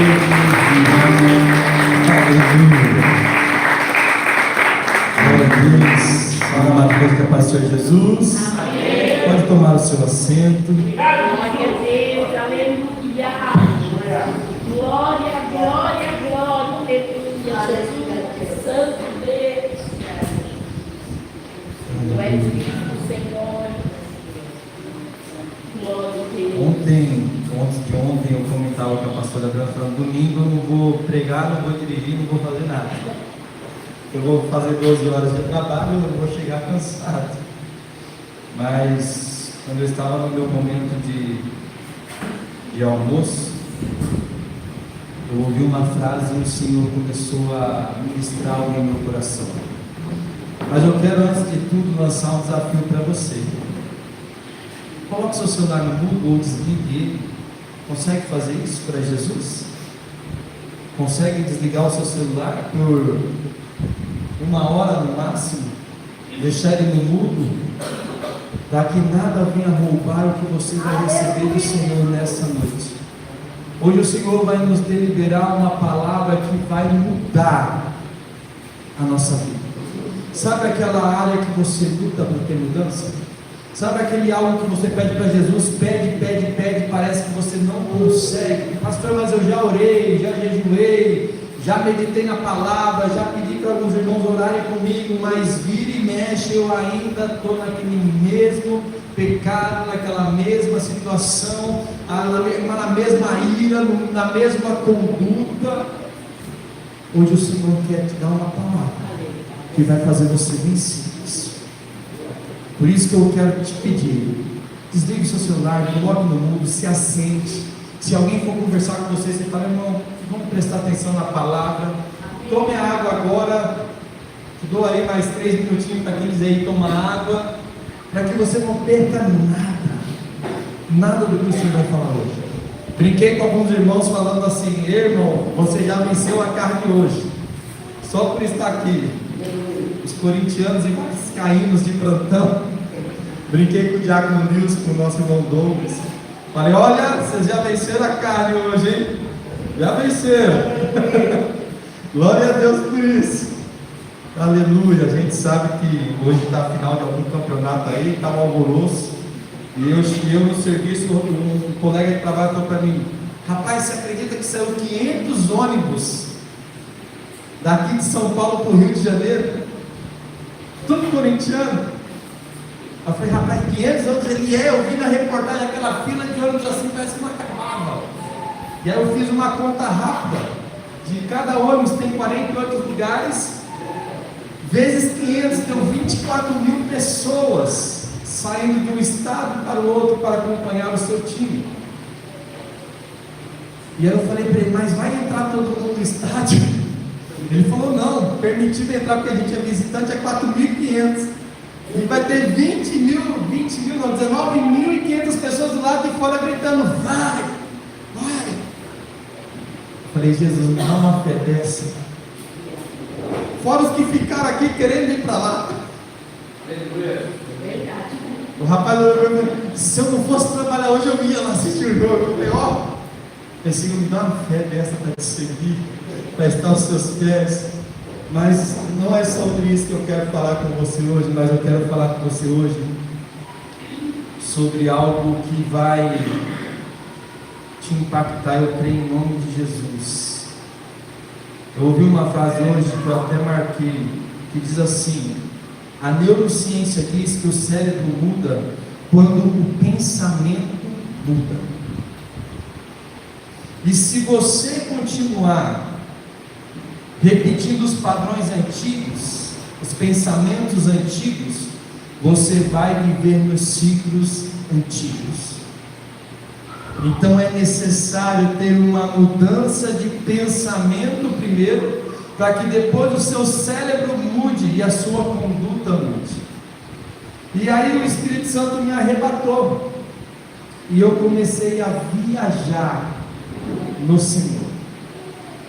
Glória a Deus. Fala uma coisa para o Pastor Jesus. Amém. Pode tomar o seu assento. Glória a Deus, aleluia. Glória, glória, glória, aleluia. Santo Deus. Tu és vivo, Senhor. Glória a Deus. Ontem eu comentava com a pastora Branca, falando: domingo eu não vou pregar, não vou dirigir, não vou fazer nada. Eu vou fazer 12 horas de trabalho, eu vou chegar cansado. Mas quando eu estava no meu momento de almoço, eu ouvi uma frase e o Senhor começou a ministrar algo no meu coração. Mas eu quero, antes de tudo, lançar um desafio para você. Coloque seu celular no mudo ou desligue ele. Consegue fazer isso para Jesus? Consegue desligar o seu celular por 1 hora no máximo? Deixar ele no mudo, para que nada venha roubar o que você vai receber do Senhor nessa noite. Hoje o Senhor vai nos deliberar uma palavra que vai mudar a nossa vida. Sabe aquela área que você luta para ter mudança? Sabe aquele algo que você pede para Jesus, pede, parece que você não consegue. Pastor, mas eu já orei, já jejuei, já meditei na palavra, já pedi para alguns irmãos orarem comigo, mas vira e mexe, eu ainda estou naquele mesmo pecado, naquela mesma situação, na mesma ira, na mesma conduta. Hoje o Senhor quer te dar uma palavra que vai fazer você vencer isso. Por isso que eu quero te pedir: desligue o seu celular, coloque no mudo, se assente. Se alguém for conversar com você, você fala: irmão, vamos prestar atenção na palavra. Tome a água agora. Te dou aí mais 3 minutinhos para quem quiser ir tomar água, para que você não perca nada do que o Senhor vai falar hoje. Brinquei com alguns irmãos falando assim: irmão, você já venceu a carne hoje, só por estar aqui. Os corintianos e vascaínos de plantão. Brinquei com o diácono Nilson, com o nosso irmão Douglas. Falei: olha, vocês já venceram a carne hoje, hein? Já venceram. Glória a Deus por isso. Aleluia. A gente sabe que hoje está a final de algum campeonato aí, está um alvoroço. E eu no serviço, um colega de trabalho falou para mim: rapaz, você acredita que saiu 500 ônibus daqui de São Paulo para o Rio de Janeiro? Tudo corintiano. Eu falei: rapaz, 500 ônibus? Ele eu vi na reportagem aquela fila de ônibus assim, parece que não acabava. E aí eu fiz uma conta rápida, de cada ônibus tem 48 lugares, vezes 500, deu 24 mil pessoas saindo de um estado para o outro para acompanhar o seu time. E aí eu falei para ele: mas vai entrar todo mundo no estádio? Ele falou: não, permitido entrar porque a gente é visitante, é 4.500. E vai ter 19.500 pessoas do lado de fora gritando: vai, vai. Eu falei: Jesus, me dá uma fé dessa. Fora os que ficaram aqui querendo ir para lá. O rapaz falou: se eu não fosse trabalhar hoje, eu ia lá assistir o jogo. Eu falei: ó, Senhor, me dá uma fé dessa para te seguir, para estar aos seus pés. Mas não é sobre isso que eu quero falar com você hoje, mas eu quero falar com você hoje sobre algo que vai te impactar, eu creio, em nome de Jesus. Eu ouvi uma frase hoje que eu até marquei, que diz assim: a neurociência diz que o cérebro muda quando o pensamento muda. E se você continuar repetindo os padrões antigos, os pensamentos antigos, você vai viver nos ciclos antigos. Então é necessário ter uma mudança de pensamento primeiro, para que depois o seu cérebro mude e a sua conduta mude. E aí o Espírito Santo me arrebatou, e eu comecei a viajar no Senhor.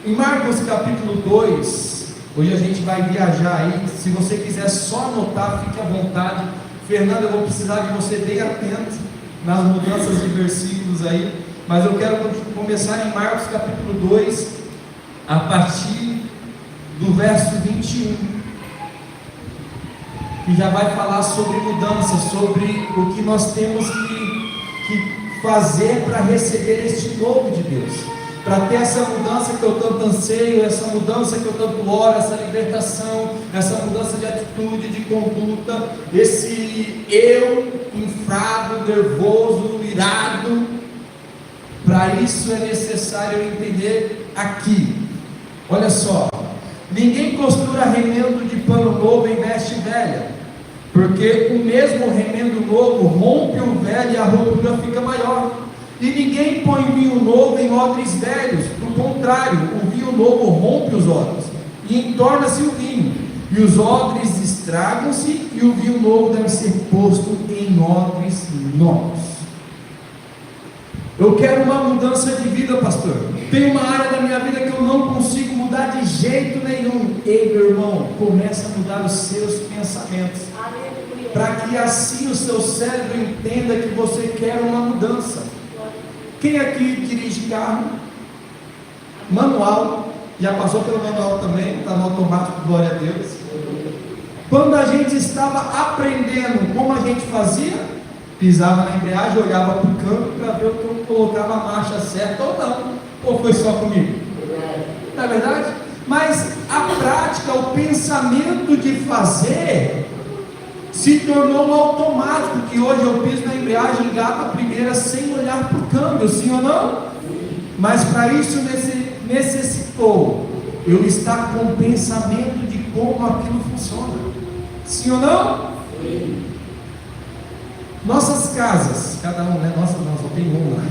Em Marcos capítulo 2, hoje a gente vai viajar aí. Se você quiser só anotar, fique à vontade. Fernando, eu vou precisar de você bem atento nas mudanças de versículos aí. mas eu quero começar em Marcos capítulo 2, a partir do verso 21, que já vai falar sobre mudança, sobre o que nós temos que fazer para receber este novo de Deus, para ter essa mudança que eu tanto anseio, essa mudança que eu tanto oro, essa libertação, essa mudança de atitude, de conduta, esse eu infrado, nervoso, irado. Para isso é necessário entender aqui, olha só, ninguém costura remendo de pano novo em veste velha, porque o mesmo remendo novo rompe o velho e a ruptura fica maior. E ninguém põe vinho novo em odres velhos, do contrário, o vinho novo rompe os odres, e entorna-se o vinho, e os odres estragam-se, e o vinho novo deve ser posto em odres novos. Eu quero uma mudança de vida, pastor. Tem uma área da minha vida que eu não consigo mudar de jeito nenhum. Ei, meu irmão, comece a mudar os seus pensamentos, para que assim o seu cérebro entenda que você quer uma mudança. Quem aqui dirige carro? Manual, já passou pelo manual também, está no automático, glória a Deus. Quando a gente estava aprendendo como a gente fazia, pisava na embreagem, olhava para o campo para ver que eu colocava a marcha certa ou não, ou foi só comigo? Não é verdade? Mas a prática, o pensamento de fazer se tornou um automático, que hoje eu piso na embreagem, engato a primeira sem olhar para o câmbio, sim ou não? Mas para isso necessitou eu estar com o pensamento de como aquilo funciona, sim ou não? Sim. Nossas casas, cada um, né? Nossa, não, só tem uma.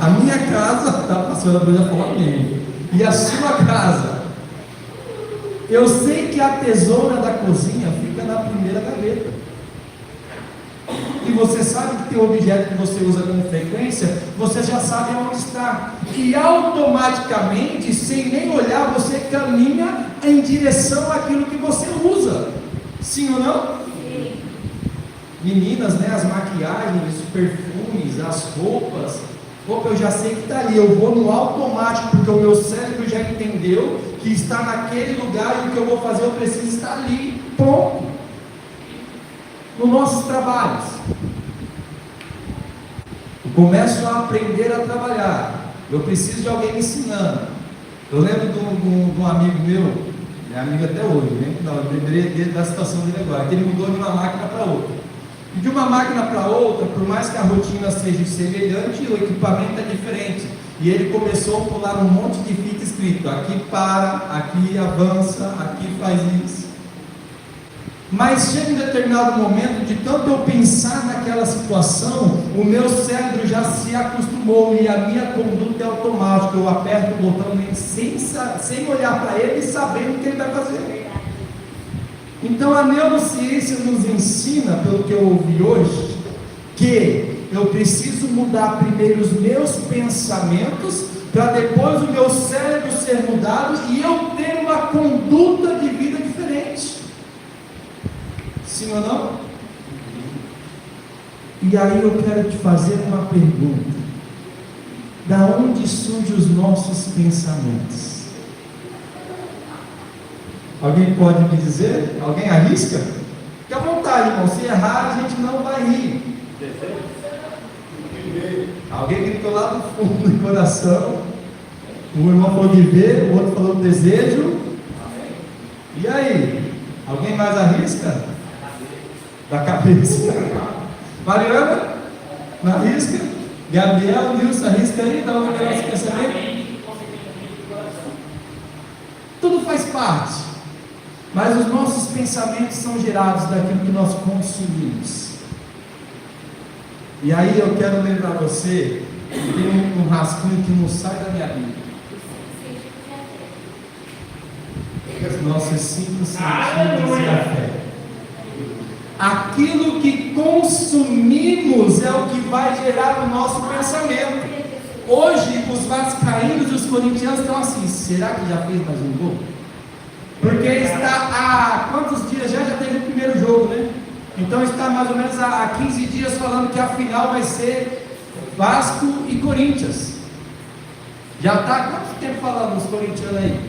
A minha casa, a pastora Bruna falou amém. E a sua casa, eu sei que a tesoura da cozinha fica na primeira gaveta. E você sabe que tem um objeto que você usa com frequência, você já sabe onde está. E automaticamente, sem nem olhar, você caminha em direção àquilo que você usa. Sim ou não? Sim. Meninas, né? As maquiagens, os perfumes, as roupas. Opa, eu já sei que está ali. Eu vou no automático, porque o meu cérebro já entendeu que está naquele lugar e o que eu vou fazer, eu preciso estar ali. Ponto. Nos nossos trabalhos, eu começo a aprender a trabalhar, eu preciso de alguém me ensinando. Eu lembro de um amigo meu, é amigo até hoje, né? Não, eu lembrei da situação dele agora, que ele mudou de uma máquina para outra. E de uma máquina para outra, por mais que a rotina seja semelhante, o equipamento é diferente. E ele começou a pular um monte de fita escrito: aqui para, aqui avança, aqui faz isso. Mas chega um determinado momento, de tanto eu pensar naquela situação, o meu cérebro já se acostumou e a minha conduta é automática. Eu aperto o botão sem olhar para ele e sabendo o que ele vai fazer. Então a neurociência nos ensina, pelo que eu ouvi hoje, que eu preciso mudar primeiro os meus pensamentos, para depois o meu cérebro ser mudado e eu ter uma conduta de vida diferente. Sim ou não? E aí eu quero te fazer uma pergunta: da onde surgem os nossos pensamentos? Alguém pode me dizer? Alguém arrisca? Fique à vontade, irmão. Se errar, a gente não vai rir. Alguém gritou lá do fundo do coração. Um irmão falou de ver, o outro falou desejo. E aí? Alguém mais arrisca? Da cabeça. Mariana? Na risca? Gabriel, Nilson, arrisca aí, dá uma olhada no pensamento. Tudo faz parte, mas os nossos pensamentos são gerados daquilo que nós consumimos. E aí eu quero lembrar você que tem um rascunho que não sai da minha Bíblia. Os nossos 5 sentidos e a fé. Aquilo que consumimos é o que vai gerar o nosso pensamento. Hoje os vascaínos e os corintianos estão assim: será que já fez mais um gol? Porque está há quantos dias já teve o primeiro jogo, né? Então está mais ou menos há 15 dias falando que a final vai ser Vasco e Corinthians. Já está quanto tempo falando os corintianos aí?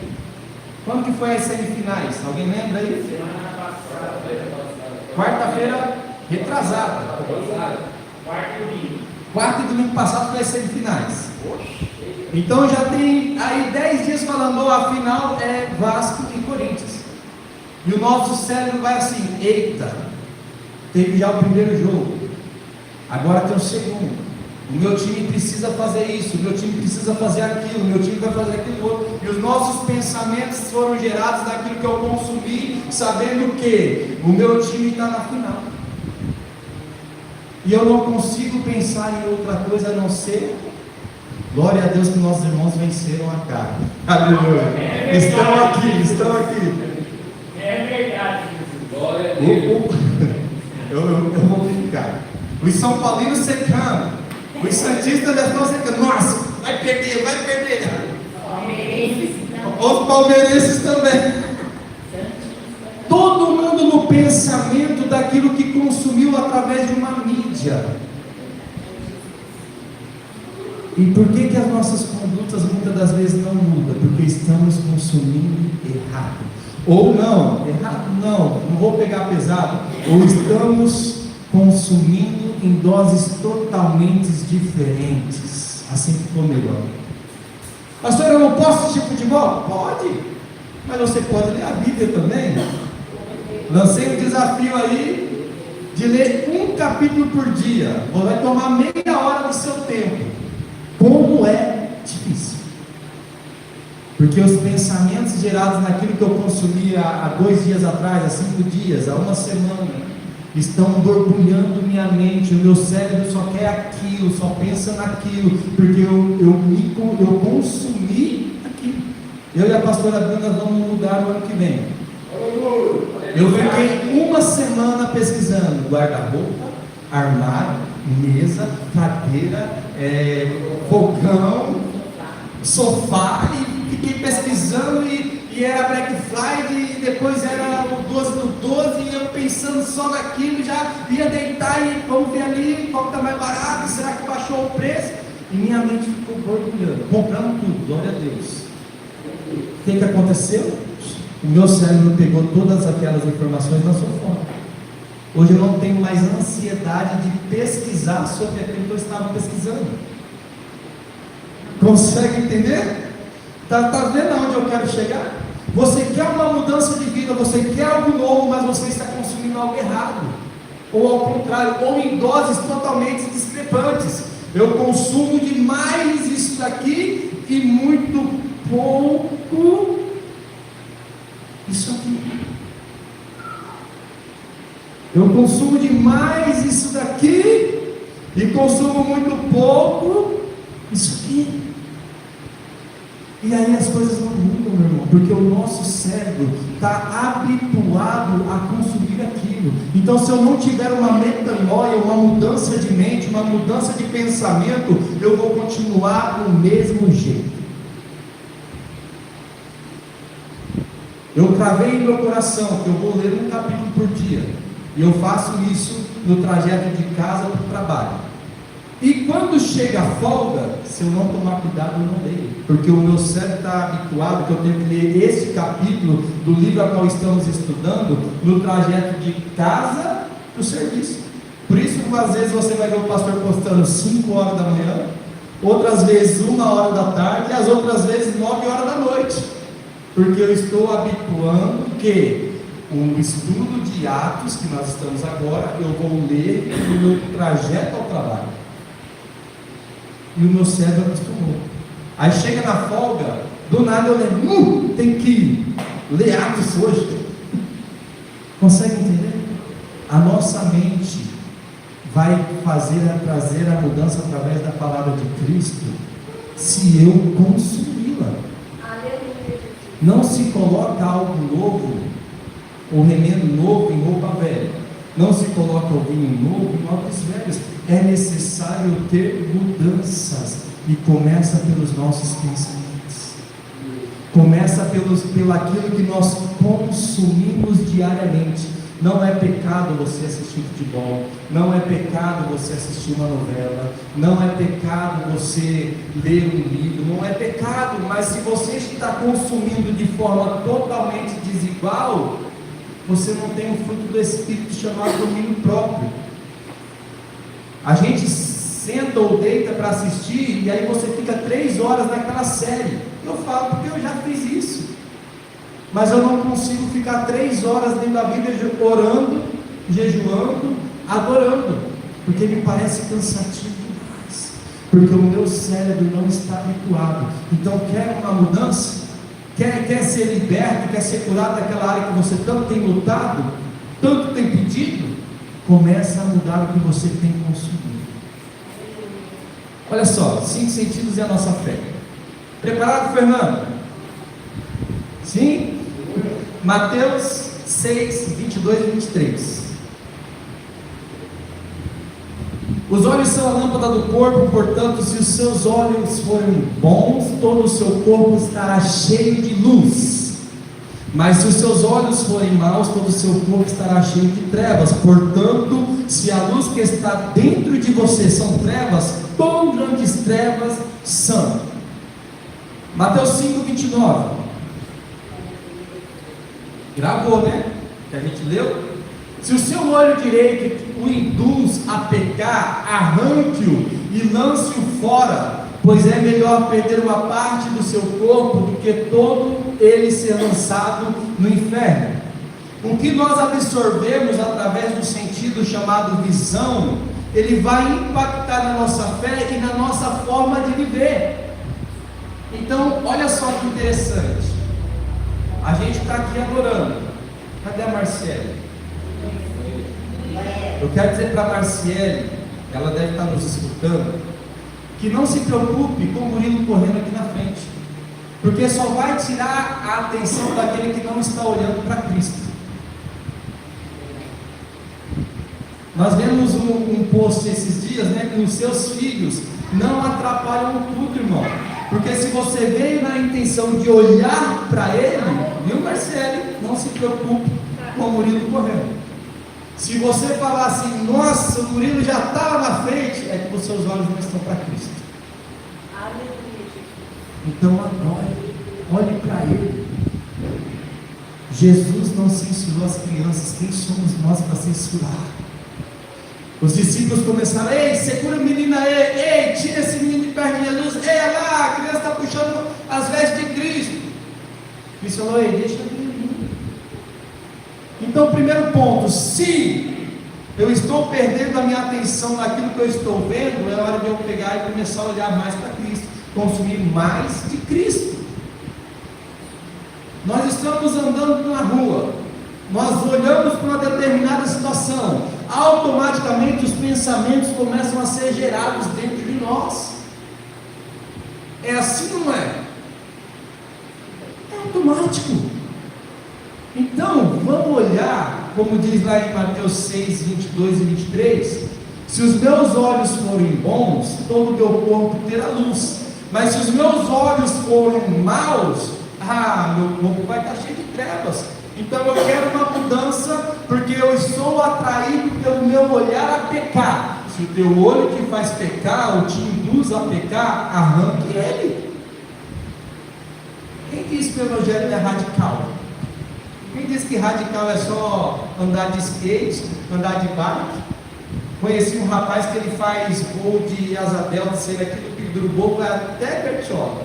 Quando que foi as semifinais? Alguém lembra aí? Semana passada. Quarta-feira retrasada. Quarta e domingo passado foi as semifinais. Então já tem aí 10 dias falando, a final é Vasco e Corinthians. E o nosso cérebro vai assim, eita, teve já o primeiro jogo, agora tem o segundo. O meu time precisa fazer isso, o meu time precisa fazer aquilo, o meu time vai fazer aquilo outro. E os nossos pensamentos foram gerados daquilo que eu consumi, sabendo que o meu time está na final. E eu não consigo pensar em outra coisa a não ser, glória a Deus que nossos irmãos venceram a carne. Aleluia. Estão aqui. É verdade. Glória a Deus. Eu vou ficar. Os São Paulinos secando. Os Santistas já estão secando. Nossa, vai perder. Os palmeirenses também. Todo mundo no pensamento daquilo que consumiu através de uma mídia. E por que as nossas condutas muitas das vezes não mudam? Porque estamos consumindo errado. Ou não, errado não vou pegar pesado. Ou estamos consumindo em doses totalmente diferentes. Assim ficou melhor. Pastor, eu não posso assistir futebol? Pode, mas você pode ler a Bíblia também. Lancei um desafio aí de ler um capítulo por dia. Vai tomar meia hora do seu tempo. Como é difícil. Porque os pensamentos gerados naquilo que eu consumi há 2 dias atrás, há 5 dias, há uma semana, estão borbulhando minha mente. O meu cérebro só quer aquilo, só pensa naquilo, porque eu consumi aquilo. Eu e a pastora Bruna vamos mudar no ano que vem. Eu fiquei uma semana pesquisando guarda-roupa, armário, mesa, cadeira, fogão, sofá, e fiquei pesquisando, e era Black Friday, e depois era o 12 do 12, e eu pensando só naquilo, já ia deitar e vamos ver ali qual está mais barato, será que baixou o preço? E minha mente ficou borbulhando, comprando tudo, glória a Deus. O que aconteceu? O meu cérebro pegou todas aquelas informações na sua fonte. Hoje eu não tenho mais ansiedade de pesquisar sobre aquilo que eu estava pesquisando. Consegue entender? Está vendo aonde eu quero chegar? Você quer uma mudança de vida, você quer algo novo, mas você está consumindo algo errado. Ou ao contrário, ou em doses totalmente discrepantes. Eu consumo demais isso daqui e muito pouco isso aqui. Eu consumo demais isso daqui e consumo muito pouco isso aqui. E aí as coisas não mudam, meu irmão, porque o nosso cérebro está habituado a consumir aquilo. Então, se eu não tiver uma metanoia, uma mudança de mente, uma mudança de pensamento, eu vou continuar do mesmo jeito. Eu cravei em meu coração que eu vou ler um capítulo por dia. E eu faço isso no trajeto de casa para o trabalho. E quando chega a folga, se eu não tomar cuidado, eu não leio. Porque o meu cérebro está habituado que eu tenho que ler esse capítulo do livro a qual estamos estudando no trajeto de casa para o serviço. Por isso, às vezes você vai ver o pastor postando 5 horas da manhã, outras vezes 1 hora da tarde, e as outras vezes 9 horas da noite. Porque eu estou habituando que o estudo de Atos, que nós estamos agora, eu vou ler no meu trajeto ao trabalho. E o meu cérebro acostumou. Aí chega na folga, do nada eu lembro, tem que ler Atos hoje. Consegue entender? A nossa mente vai trazer a mudança através da palavra de Cristo, se eu consumi-la. Não se coloca algo novo, ou remendo novo em roupa velha. Não se coloca o vinho novo em ovos velhos. É necessário ter mudanças. E começa pelos nossos pensamentos. Começa pelo aquilo que nós consumimos diariamente. Não é pecado você assistir futebol, não é pecado você assistir uma novela, não é pecado você ler um livro, não é pecado, mas se você está consumindo de forma totalmente desigual, você não tem o fruto do Espírito chamado domínio próprio. A gente senta ou deita para assistir e aí você fica 3 horas naquela série. Eu falo porque eu já fiz isso, mas eu não consigo ficar 3 horas dentro da Bíblia orando, jejuando, adorando, porque me parece cansativo demais, porque o meu cérebro não está habituado. Então, quer uma mudança? Quer ser liberto, quer ser curado daquela área que você tanto tem lutado, tanto tem pedido? Começa a mudar o que você tem consumido. Olha só, 5 sentidos é a nossa fé. Preparado, Fernando? Sim? Mateus 6, 22 e 23. Os olhos são a lâmpada do corpo, portanto, se os seus olhos forem bons, todo o seu corpo estará cheio de luz. Mas se os seus olhos forem maus, todo o seu corpo estará cheio de trevas. Portanto, se a luz que está dentro de você são trevas, quão grandes trevas são. Mateus 5, 29. Gravou, né? Que a gente leu. Se o seu olho direito o induz a pecar, arranque-o e lance-o fora, pois é melhor perder uma parte do seu corpo do que todo ele ser lançado no inferno. O que nós absorvemos através do sentido chamado visão, ele vai impactar na nossa fé e na nossa forma de viver. Então, olha só que interessante. A gente está aqui adorando. Cadê a Marciele? Eu quero dizer para a Marciele, ela deve estar nos escutando, que não se preocupe com o Murilo correndo aqui na frente, porque só vai tirar a atenção daquele que não está olhando para Cristo. Nós vemos um post esses dias, né, que os seus filhos não atrapalham tudo, irmão, porque se você veio na intenção de olhar para ele, viu, Marcele, não se preocupe com o Murilo correndo. Se você falar assim, nossa, o Murilo já estava na frente, é que os seus olhos não estão para Cristo. Então adore, olhe para Ele. Jesus não censurou as crianças, quem somos nós para censurar? Os discípulos começaram, ei, segura o menino aí, ei, tira esse menino de perto de Jesus, ei, olha lá, a criança está puxando as vestes de Cristo. Cristo falou, ei, deixa ele. Então, primeiro ponto, se eu estou perdendo a minha atenção naquilo que eu estou vendo, é hora de eu pegar e começar a olhar mais para Cristo, consumir mais de Cristo. Nós estamos andando na rua, nós olhamos para uma determinada situação, automaticamente os pensamentos começam a ser gerados dentro de nós. É assim ou não é? É automático. Então, vamos olhar, como diz lá em Mateus 6, 22 e 23, se os meus olhos forem bons, todo o meu corpo terá luz, mas se os meus olhos forem maus, meu corpo vai estar cheio de trevas. Então eu quero uma mudança, porque eu estou atraído pelo meu olhar a pecar. Se o teu olho te faz pecar, ou te induz a pecar, arranque ele. Quem disse que o evangelho é radical? Quem diz que radical é só andar de skate, andar de bike? Conheci um rapaz que ele faz voo de asa delta, sei aquilo que derrubou, vai até Bertioga.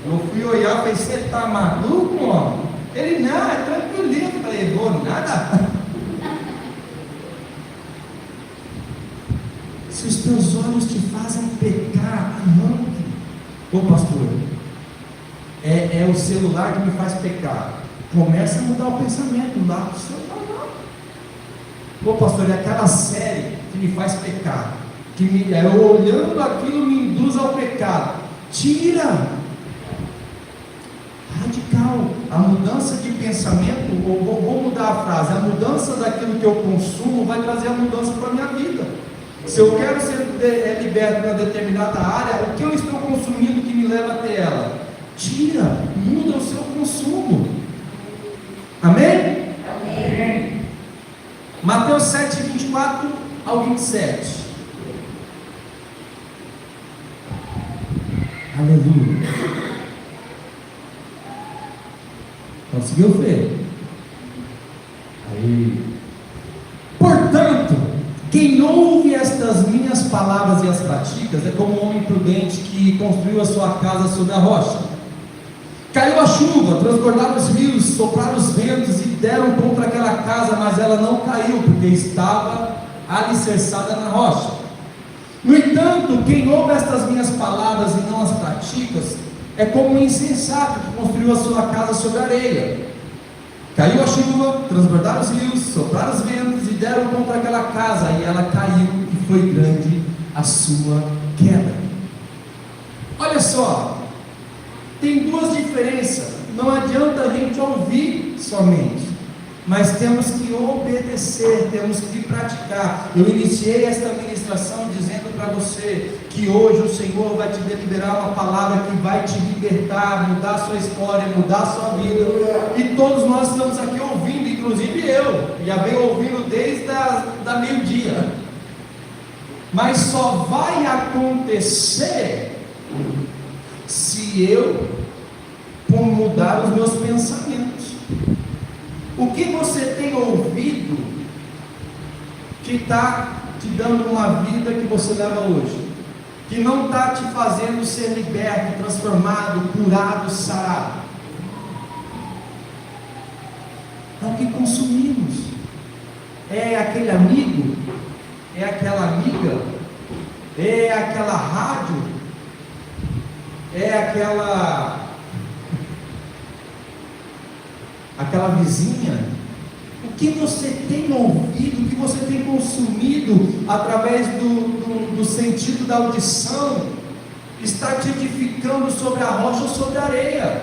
Eu fui olhar e falei, você está maluco, homem? Ele, não, é tranquilinho, eu falei, vou nada. Se os teus olhos te fazem pecar, arranque. Ô pastor, é o celular que me faz pecar. Começa a mudar o pensamento lá do celular. Pô, pastor, é aquela série que me faz pecar, eu olhando aquilo me induz ao pecado. Tira. Radical. A mudança de pensamento, ou vou mudar a frase, a mudança daquilo que eu consumo vai trazer a mudança para a minha vida. Se eu quero ser liberto em uma determinada área, o que eu estou consumindo que me leva até ela? Tira, muda o seu consumo. Amém? Amém. Mateus 7, 24 ao 27. Aleluia. Conseguiu ver? Aí. Portanto, quem ouve estas minhas palavras e as pratica é como um homem prudente que construiu a sua casa sobre a rocha. Caiu a chuva, transbordaram os rios, sopraram os ventos e deram contra aquela casa, mas ela não caiu, porque estava alicerçada na rocha. No entanto, quem ouve estas minhas palavras e não as pratica é como um insensato que construiu a sua casa sobre a areia. Caiu a chuva, transbordaram os rios, sopraram os ventos e deram contra aquela casa, e ela caiu, e foi grande a sua queda. Olha só, tem duas diferenças. Não adianta a gente ouvir somente, mas temos que obedecer, temos que praticar. Eu iniciei esta ministração dizendo para você que hoje o Senhor vai te deliberar uma palavra que vai te libertar, mudar a sua história, mudar a sua vida. E todos nós estamos aqui ouvindo, inclusive eu, já venho ouvindo desde da meio-dia. Mas só vai acontecer se eu mudar os meus pensamentos. O que você tem ouvido que está te dando uma vida que você leva hoje, que não está te fazendo ser liberto, transformado, curado, sarado? É o que consumimos. É aquele amigo, é aquela amiga, é aquela rádio, é aquela vizinha. O que você tem ouvido, o que você tem consumido através do sentido da audição, está te edificando sobre a rocha ou sobre a areia?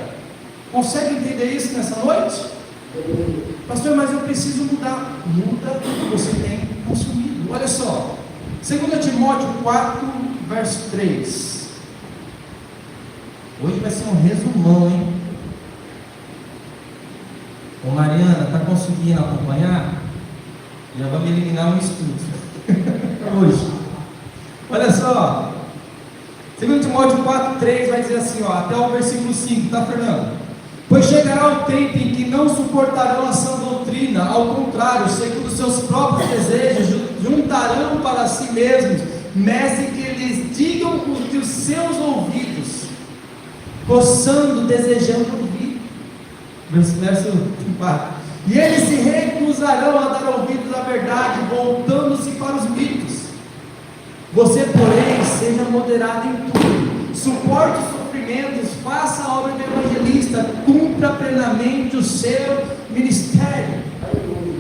Consegue entender isso nessa noite? Pastor, mas eu preciso mudar. Muda o que você tem consumido. Olha só, 2 Timóteo 4, verso 3. Hoje vai ser um resumão, hein? Ô Mariana, está conseguindo acompanhar? Já vamos eliminar um estudo hoje. Olha só, 2 Timóteo 4, 3 vai dizer assim, ó, até o versículo 5, tá, Fernando? Pois chegará o tempo em que não suportarão a sã doutrina, ao contrário, segundo os seus próprios desejos, juntarão para si mesmos mestres que lhes digam o que os seus ouvidos, coçando, desejando ouvir. Verso 4. E eles se recusarão a dar ouvidos à verdade, voltando-se para os mitos. Você, porém, seja moderado em tudo, suporte os sofrimentos, faça a obra de evangelista, cumpra plenamente o seu ministério.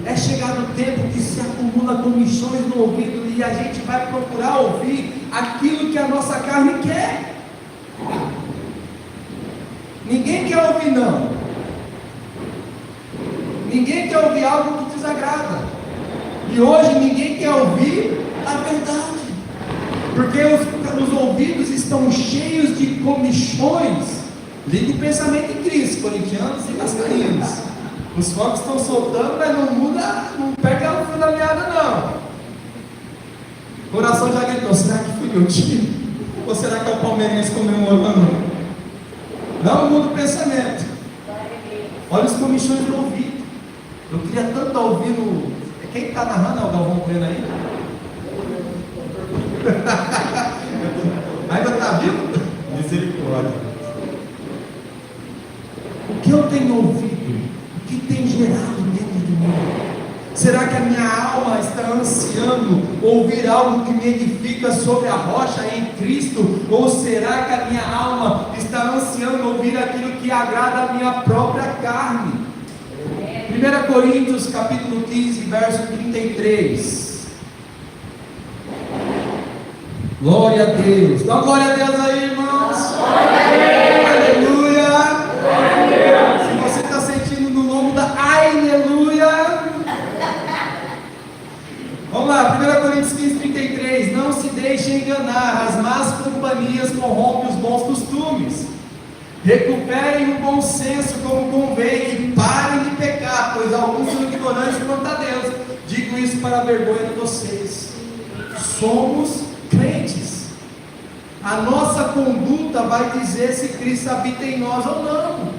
É chegado o tempo que se acumula comichões no ouvido e a gente vai procurar ouvir aquilo que a nossa carne quer. Ninguém quer ouvir não. Ninguém quer ouvir algo que desagrada. E hoje ninguém quer ouvir a verdade. Porque os ouvidos estão cheios de comichões. Liga o pensamento em Cristo, corintianos e vascaínos. Os fogos estão soltando, mas não muda, não pega o fio da meada não. O coração já gritou, será que fui eu time? Ou será que é o palmeirense comemorando? Não muda o pensamento. Olha os comichões do ouvido. Eu queria tanto ouvir no... Quem está narrando é o Galvão Bueno aí? Ainda está vivo? Misericórdia. O que eu tenho ouvido? O que tem gerado dentro de mim? Será que a minha alma está ansiando ouvir algo que me edifica sobre a rocha em Cristo? Ou será que a minha alma está ansiando ouvir aquilo que agrada a minha própria carne? 1 Coríntios capítulo 15, verso 33. Glória a Deus. Dá glória a Deus aí, irmãos. Aleluia. Se você está sentindo no nome da aleluia. Vamos lá, 1 Coríntios 15, 33. Não se deixe enganar, as más companhias corrompem os bons costumes. Recuperem o bom senso como convém e parem de pecar, pois alguns são ignorantes quanto a Deus. Digo isso para a vergonha de vocês. Somos crentes. A nossa conduta vai dizer se Cristo habita em nós ou não.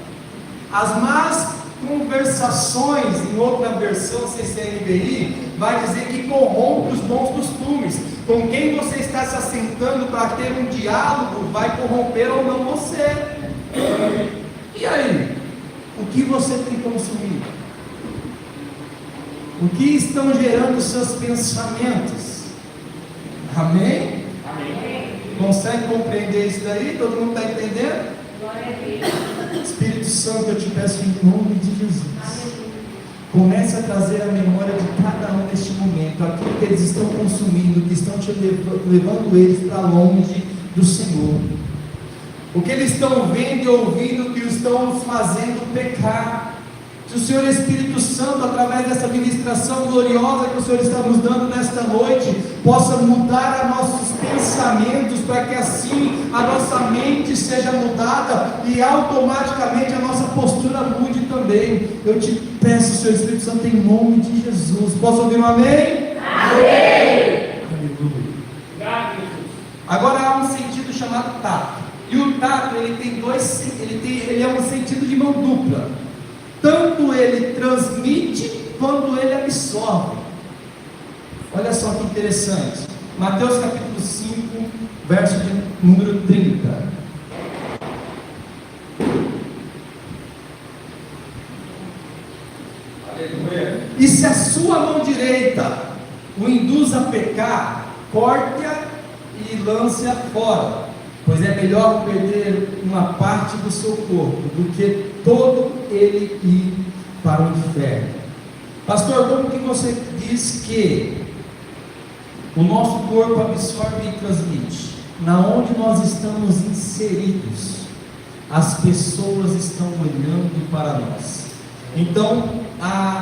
As más conversações, em outra versão, CCNBI, vai dizer que corrompe os bons costumes. Com quem você está se assentando para ter um diálogo vai corromper ou não você. E aí? O que você tem consumido? O que estão gerando os seus pensamentos? Amém? Amém. Consegue compreender isso daí? Todo mundo está entendendo? Glória a Deus. Espírito Santo, eu te peço em nome de Jesus. Comece a trazer a memória de cada um neste momento, aquilo que eles estão consumindo, que estão te levando eles para longe do Senhor. O que eles estão vendo e ouvindo que os estão fazendo pecar. Se o Senhor Espírito Santo, através dessa ministração gloriosa que o Senhor está nos dando nesta noite, possa mudar os nossos pensamentos, para que assim a nossa mente seja mudada e automaticamente a nossa postura mude também. Eu te peço, Senhor Espírito Santo, em nome de Jesus. Posso ouvir um amém? Amém. Aleluia. Agora há um sentido chamado tato. E o tato, ele é um sentido de mão dupla. Tanto ele transmite, quanto ele absorve. Olha só que interessante. Mateus capítulo 5, verso de número 30. Aleluia. E se a sua mão direita o induz a pecar, corte-a e lance-a fora, pois é melhor perder uma parte do seu corpo do que todo ele ir para o inferno. Pastor, como que você diz que o nosso corpo absorve e transmite? Na onde nós estamos inseridos, as pessoas estão olhando para nós. Então,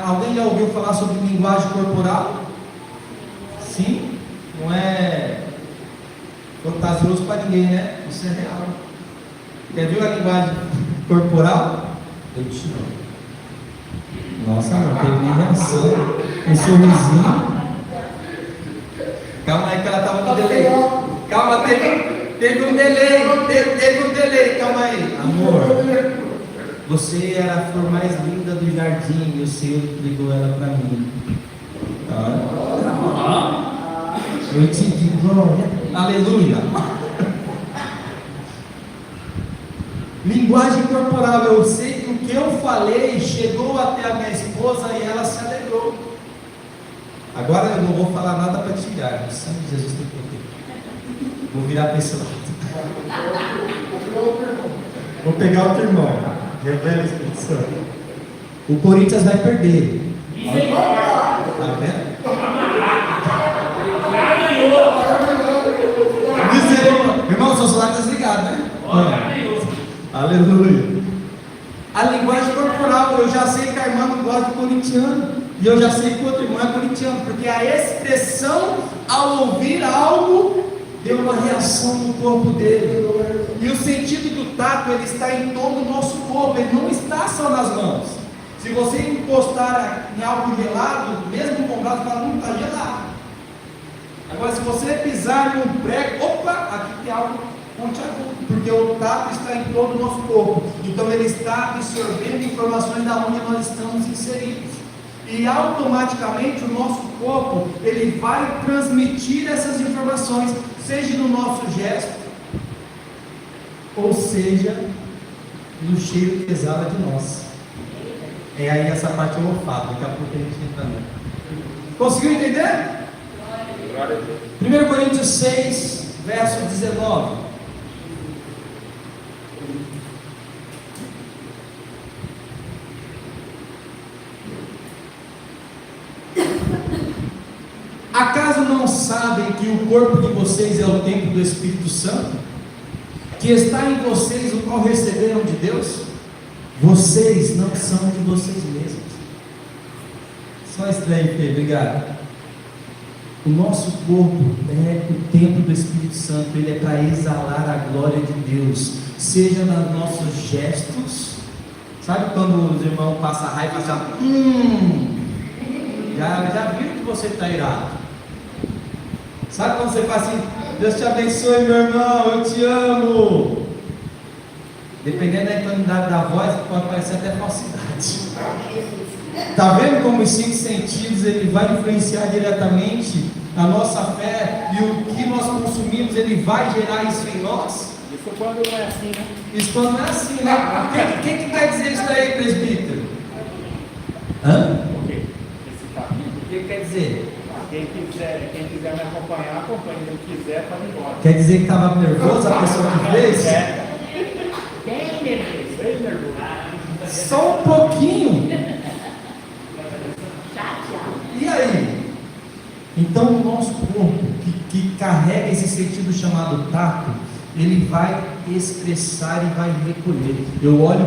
alguém já ouviu falar sobre linguagem corporal? Sim? Não é fantasioso para ninguém, né? Isso é real. Quer ver a linguagem corporal? Eu te amo. Nossa, não teve nem reação. Um sorrisinho. Calma aí que ela estava com delay. Calma, teve um delay. Teve um delay. Calma aí. Amor, você era a flor mais linda do jardim e o Senhor entregou ela para mim. Eu te digo, glória, aleluia. Linguagem corporal, eu sei que o que eu falei chegou até a minha esposa e ela se alegrou. Agora eu não vou falar nada para tirar, o sangue de Jesus tem poder. Vou virar para esse lado. Vou pegar outro irmão. Revela o Espírito Santo. O Corinthians vai perder. Tá vendo? Irmão, seu celular está desligado, né? Aleluia. A linguagem corporal, eu já sei que a irmã não gosta de corintiano. E eu já sei que o outro irmão é corintiano. Porque a expressão, ao ouvir algo, deu uma reação no corpo dele. E o sentido do tato, ele está em todo o nosso corpo. Ele não está só nas mãos. Se você encostar em algo gelado, mesmo com o braço, fala, não está gelado. Agora, se você pisar em um prego, opa, aqui tem algo pontiagudo, porque o tato está em todo o nosso corpo. Então ele está absorvendo informações da onde nós estamos inseridos. E automaticamente o nosso corpo, ele vai transmitir essas informações, seja no nosso gesto, ou seja, no cheiro que exala de nós. É aí essa parte do olfato, daqui a pouco a gente entra nela. Conseguiu entender? 1 Coríntios 6, verso 19. Acaso não sabem que o corpo de vocês é o templo do Espírito Santo, que está em vocês, o qual receberam de Deus? Vocês não são de vocês mesmos. Só estranho, Pedro, obrigado. O nosso corpo é o templo do Espírito Santo, ele é para exalar a glória de Deus, seja nos nossos gestos. Sabe quando os irmãos passam raiva e falam, brigar, já viram que você está irado. Sabe quando você fala assim, Deus te abençoe, meu irmão, eu te amo. Dependendo da tonalidade da voz, pode parecer até falsidade. Está vendo como os 5 sentidos ele vai influenciar diretamente a nossa fé, e o que nós consumimos ele vai gerar isso em nós? Isso quando não é assim, né? Isso quando não é assim, né? O que quer dizer isso aí, presbítero? Hã? O quê? Esse caminho. O que quer dizer? Quem quiser me acompanhar, acompanha. Quem não quiser, pode ir embora. Quer dizer que estava nervoso a pessoa que fez? Bem nervoso, bem nervoso. Só um pouquinho. E aí? Então o nosso corpo, que carrega esse sentido chamado tato, ele vai expressar e vai recolher. Eu olho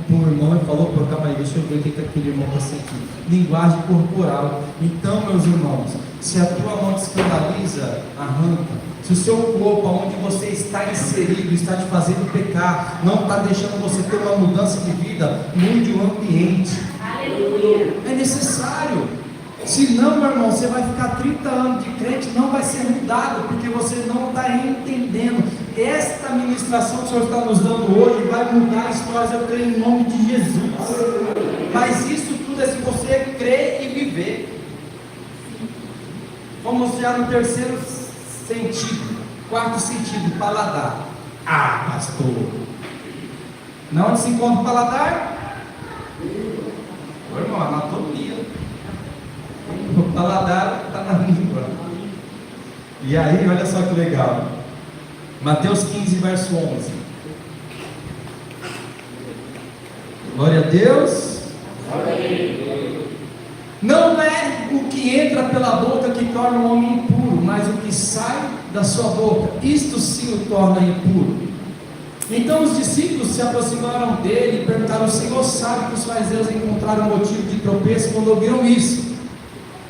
para o irmão e falo, pô, calma aí, deixa eu ver o que aquele irmão está sentindo. Linguagem corporal. Então, meus irmãos, se a tua mão te escandaliza, arranca. Se o seu corpo, onde você está inserido, está te fazendo pecar, não está deixando você ter uma mudança de vida, mude o ambiente. Aleluia. É necessário. Se não, meu irmão, você vai ficar 30 anos de crente, não vai ser mudado, porque você não está entendendo. Esta ministração que o Senhor está nos dando hoje vai mudar histórias, eu creio em nome de Jesus. Mas isso tudo é se você crer e viver. Vamos já no terceiro sentido, quarto sentido, paladar. Ah, pastor, na onde se encontra o paladar? Meu irmão, anatomia. O paladar está na língua. E aí, olha só que legal. Mateus 15, verso 11. Glória a Deus. Não é o que entra pela boca que torna o homem impuro, mas o que sai da sua boca, isto sim o torna impuro. Então os discípulos se aproximaram dele e perguntaram: o Senhor sabe que os fariseus encontraram motivo de tropeço quando ouviram isso?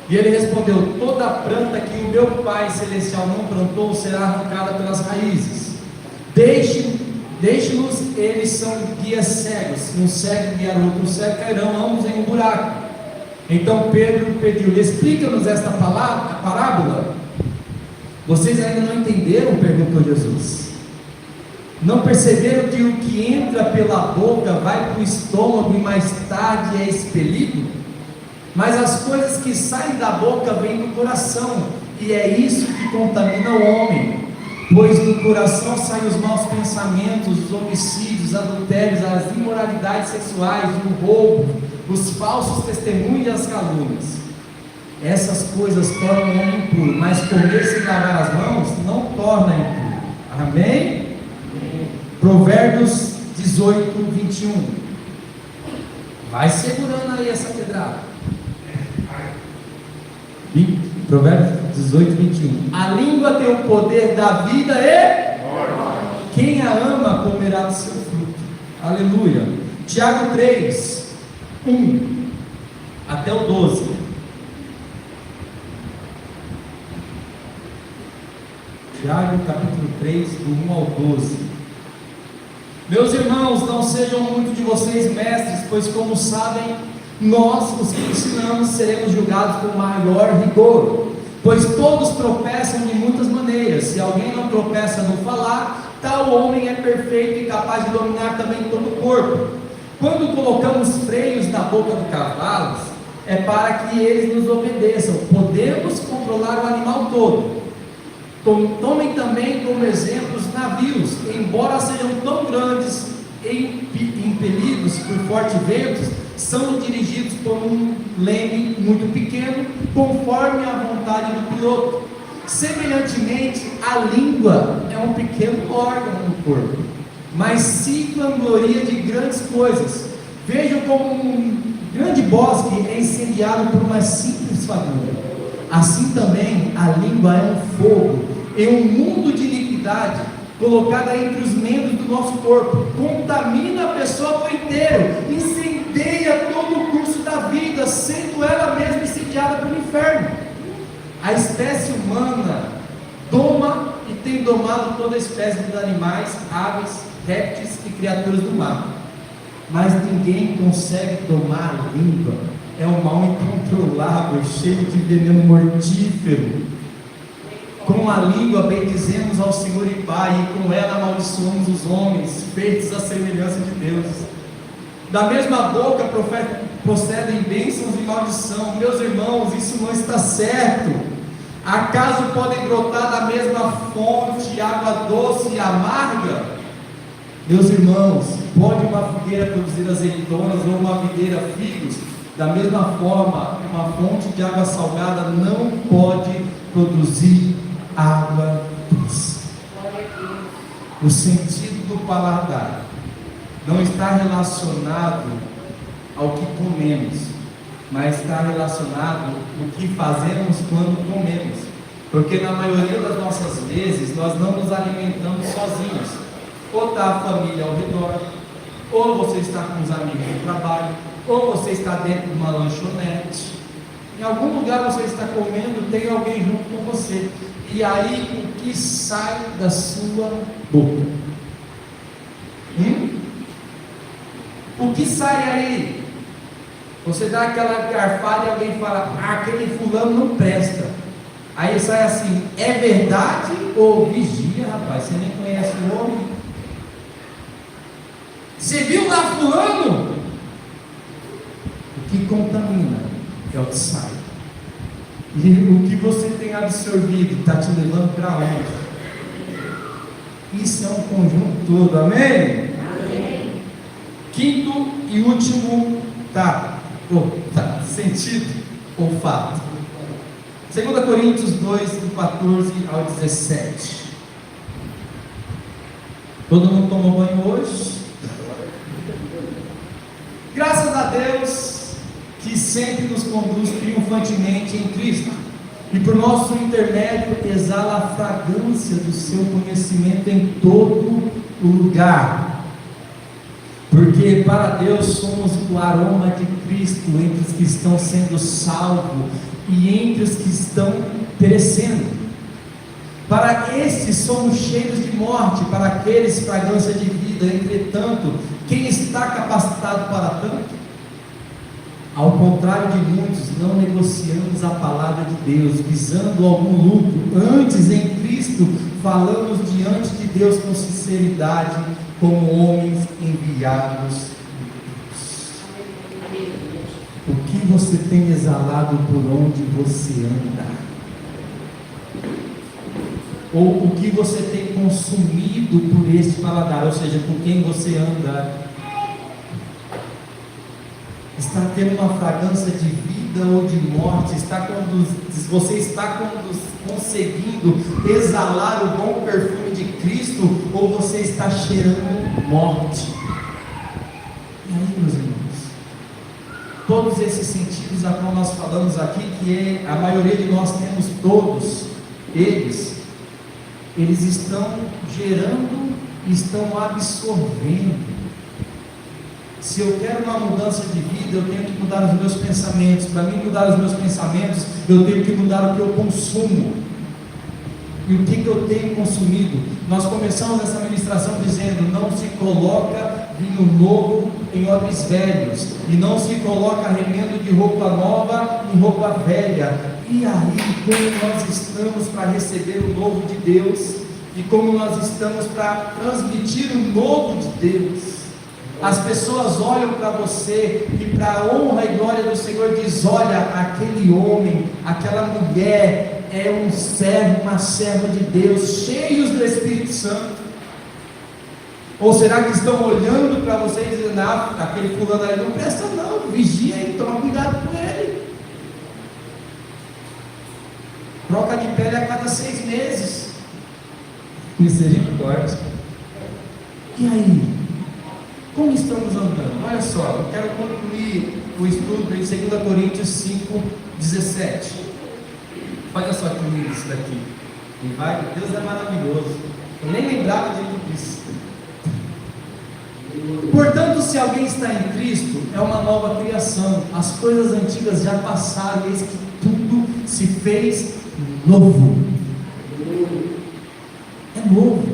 E ele respondeu: toda planta que o meu Pai Celestial não plantou será arrancada pelas raízes. Deixe-nos, eles são guias cegos, um cego guiar outro cego, cairão ambos em um buraco. Então Pedro pediu: explica-nos esta parábola. Vocês ainda não entenderam? Perguntou Jesus. Não perceberam que o que entra pela boca vai para o estômago e mais tarde é expelido? Mas as coisas que saem da boca vêm do coração, e é isso que contamina o homem. Pois do coração saem os maus pensamentos, os homicídios, adultérios, as imoralidades sexuais, o roubo, os falsos testemunhos e as calúnias. Essas coisas tornam o homem impuro, mas comer sem lavar as mãos não torna impuro. Amém? Provérbios 18, 21. Vai segurando aí essa pedrada. Provérbios 18, 21. A língua tem o poder da vida e quem a ama comerá do seu fruto. Aleluia. Tiago 3, 1 até o 12. Tiago capítulo 3, do 1 ao 12. Meus irmãos, não sejam muito de vocês mestres, pois como sabem, nós, os que ensinamos, seremos julgados com maior rigor, pois todos tropeçam de muitas maneiras. Se alguém não tropeça no falar, tal homem é perfeito e capaz de dominar também todo o corpo. Quando colocamos freios na boca dos cavalos, é para que eles nos obedeçam. Podemos controlar o animal todo. Tomem também como exemplo os navios, embora sejam tão grandes e impelidos por fortes ventos, são dirigidos por um leme muito pequeno, conforme a vontade do piloto. Semelhantemente, a língua é um pequeno órgão no corpo, mas se vangloria de grandes coisas. Vejam como um grande bosque é incendiado por uma simples fagulha. Assim também a língua é um fogo, é um mundo de iniquidade colocada entre os membros do nosso corpo, contamina a pessoa por inteiro, incendeia todo o curso da vida, sendo ela mesma incendiada pelo inferno. A espécie humana doma e tem domado toda a espécie de animais, aves, répteis e criaturas do mar, mas ninguém consegue domar a língua. é um mal incontrolável, cheio de veneno mortífero. Com a língua bendizemos ao Senhor e Pai, e com ela amaldiçoamos os homens, feitos à semelhança de Deus. Da mesma boca procedem bênçãos e maldição. Meus irmãos, isso não está certo. Acaso podem brotar da mesma fonte água doce e amarga? Meus irmãos, pode uma figueira produzir azeitonas ou uma videira figos? Da mesma forma, uma fonte de água salgada não pode produzir água doce. O sentido do paladar não está relacionado ao que comemos, mas está relacionado ao que fazemos quando comemos. Porque na maioria das nossas vezes nós não nos alimentamos sozinhos. Ou está a família ao redor, ou você está com os amigos do trabalho, ou você está dentro de uma lanchonete. Em algum lugar você está comendo, tem alguém junto com você. E aí o que sai da sua boca? O que sai aí? Você dá aquela garfada e alguém fala: aquele fulano não presta. Aí sai assim: é verdade ou vigia, rapaz? Você nem conhece o homem. Você viu lá fulano? O que contamina é o que sai. E o que você tem absorvido está te levando para onde? Isso é um conjunto todo, amém? Amém. Quinto e último sentido, olfato. 2 Coríntios 2, do 14 ao 17. Todo mundo tomou banho hoje? Graças a Deus, que sempre nos conduz triunfantemente em Cristo, e por nosso intermédio exala a fragrância do seu conhecimento em todo o lugar. Porque para Deus somos o aroma de Cristo entre os que estão sendo salvos e entre os que estão perecendo. Para estes somos cheios de morte, para aqueles fragrância de vida. Entretanto, quem está capacitado para tanto? Ao contrário de muitos, não negociamos a palavra de Deus, visando algum lucro. Antes, em Cristo, falamos diante de Deus com sinceridade, como homens enviados de Deus. O que você tem exalado por onde você anda? Ou o que você tem consumido por este paladar, ou seja, com quem você anda? Está tendo uma fragrância de vida ou de morte? Você está conseguindo exalar o bom perfume de Cristo, ou você está cheirando morte? E aí, meus irmãos, todos esses sentidos a qual nós falamos aqui, que a maioria de nós temos todos eles estão gerando, estão absorvendo. Se eu quero uma mudança de vida, eu tenho que mudar os meus pensamentos. Para mim mudar os meus pensamentos, eu tenho que mudar o que eu consumo. E o que eu tenho consumido? Nós começamos essa ministração dizendo: não se coloca vinho novo em odres velhos, e não se coloca remendo de roupa nova em roupa velha. E aí, como nós estamos para receber o novo de Deus, e como nós estamos para transmitir o novo de Deus? As pessoas olham para você e, para a honra e glória do Senhor, diz: olha, aquele homem, aquela mulher é um servo, uma serva de Deus, cheios do Espírito Santo. Ou será que estão olhando para você e dizendo: ah, aquele fulano ali não presta não, vigia e toma cuidado com ele, troca de pele a cada 6 meses, misericórdia. E aí, como estamos andando? Olha só, eu quero concluir o estudo em 2 Coríntios 5, 17. Olha só que lindo isso daqui. E vai, Deus é maravilhoso. Eu nem lembrava de tudo isso. Portanto, se alguém está em Cristo, é uma nova criação. As coisas antigas já passaram, eis que tudo se fez novo. É novo.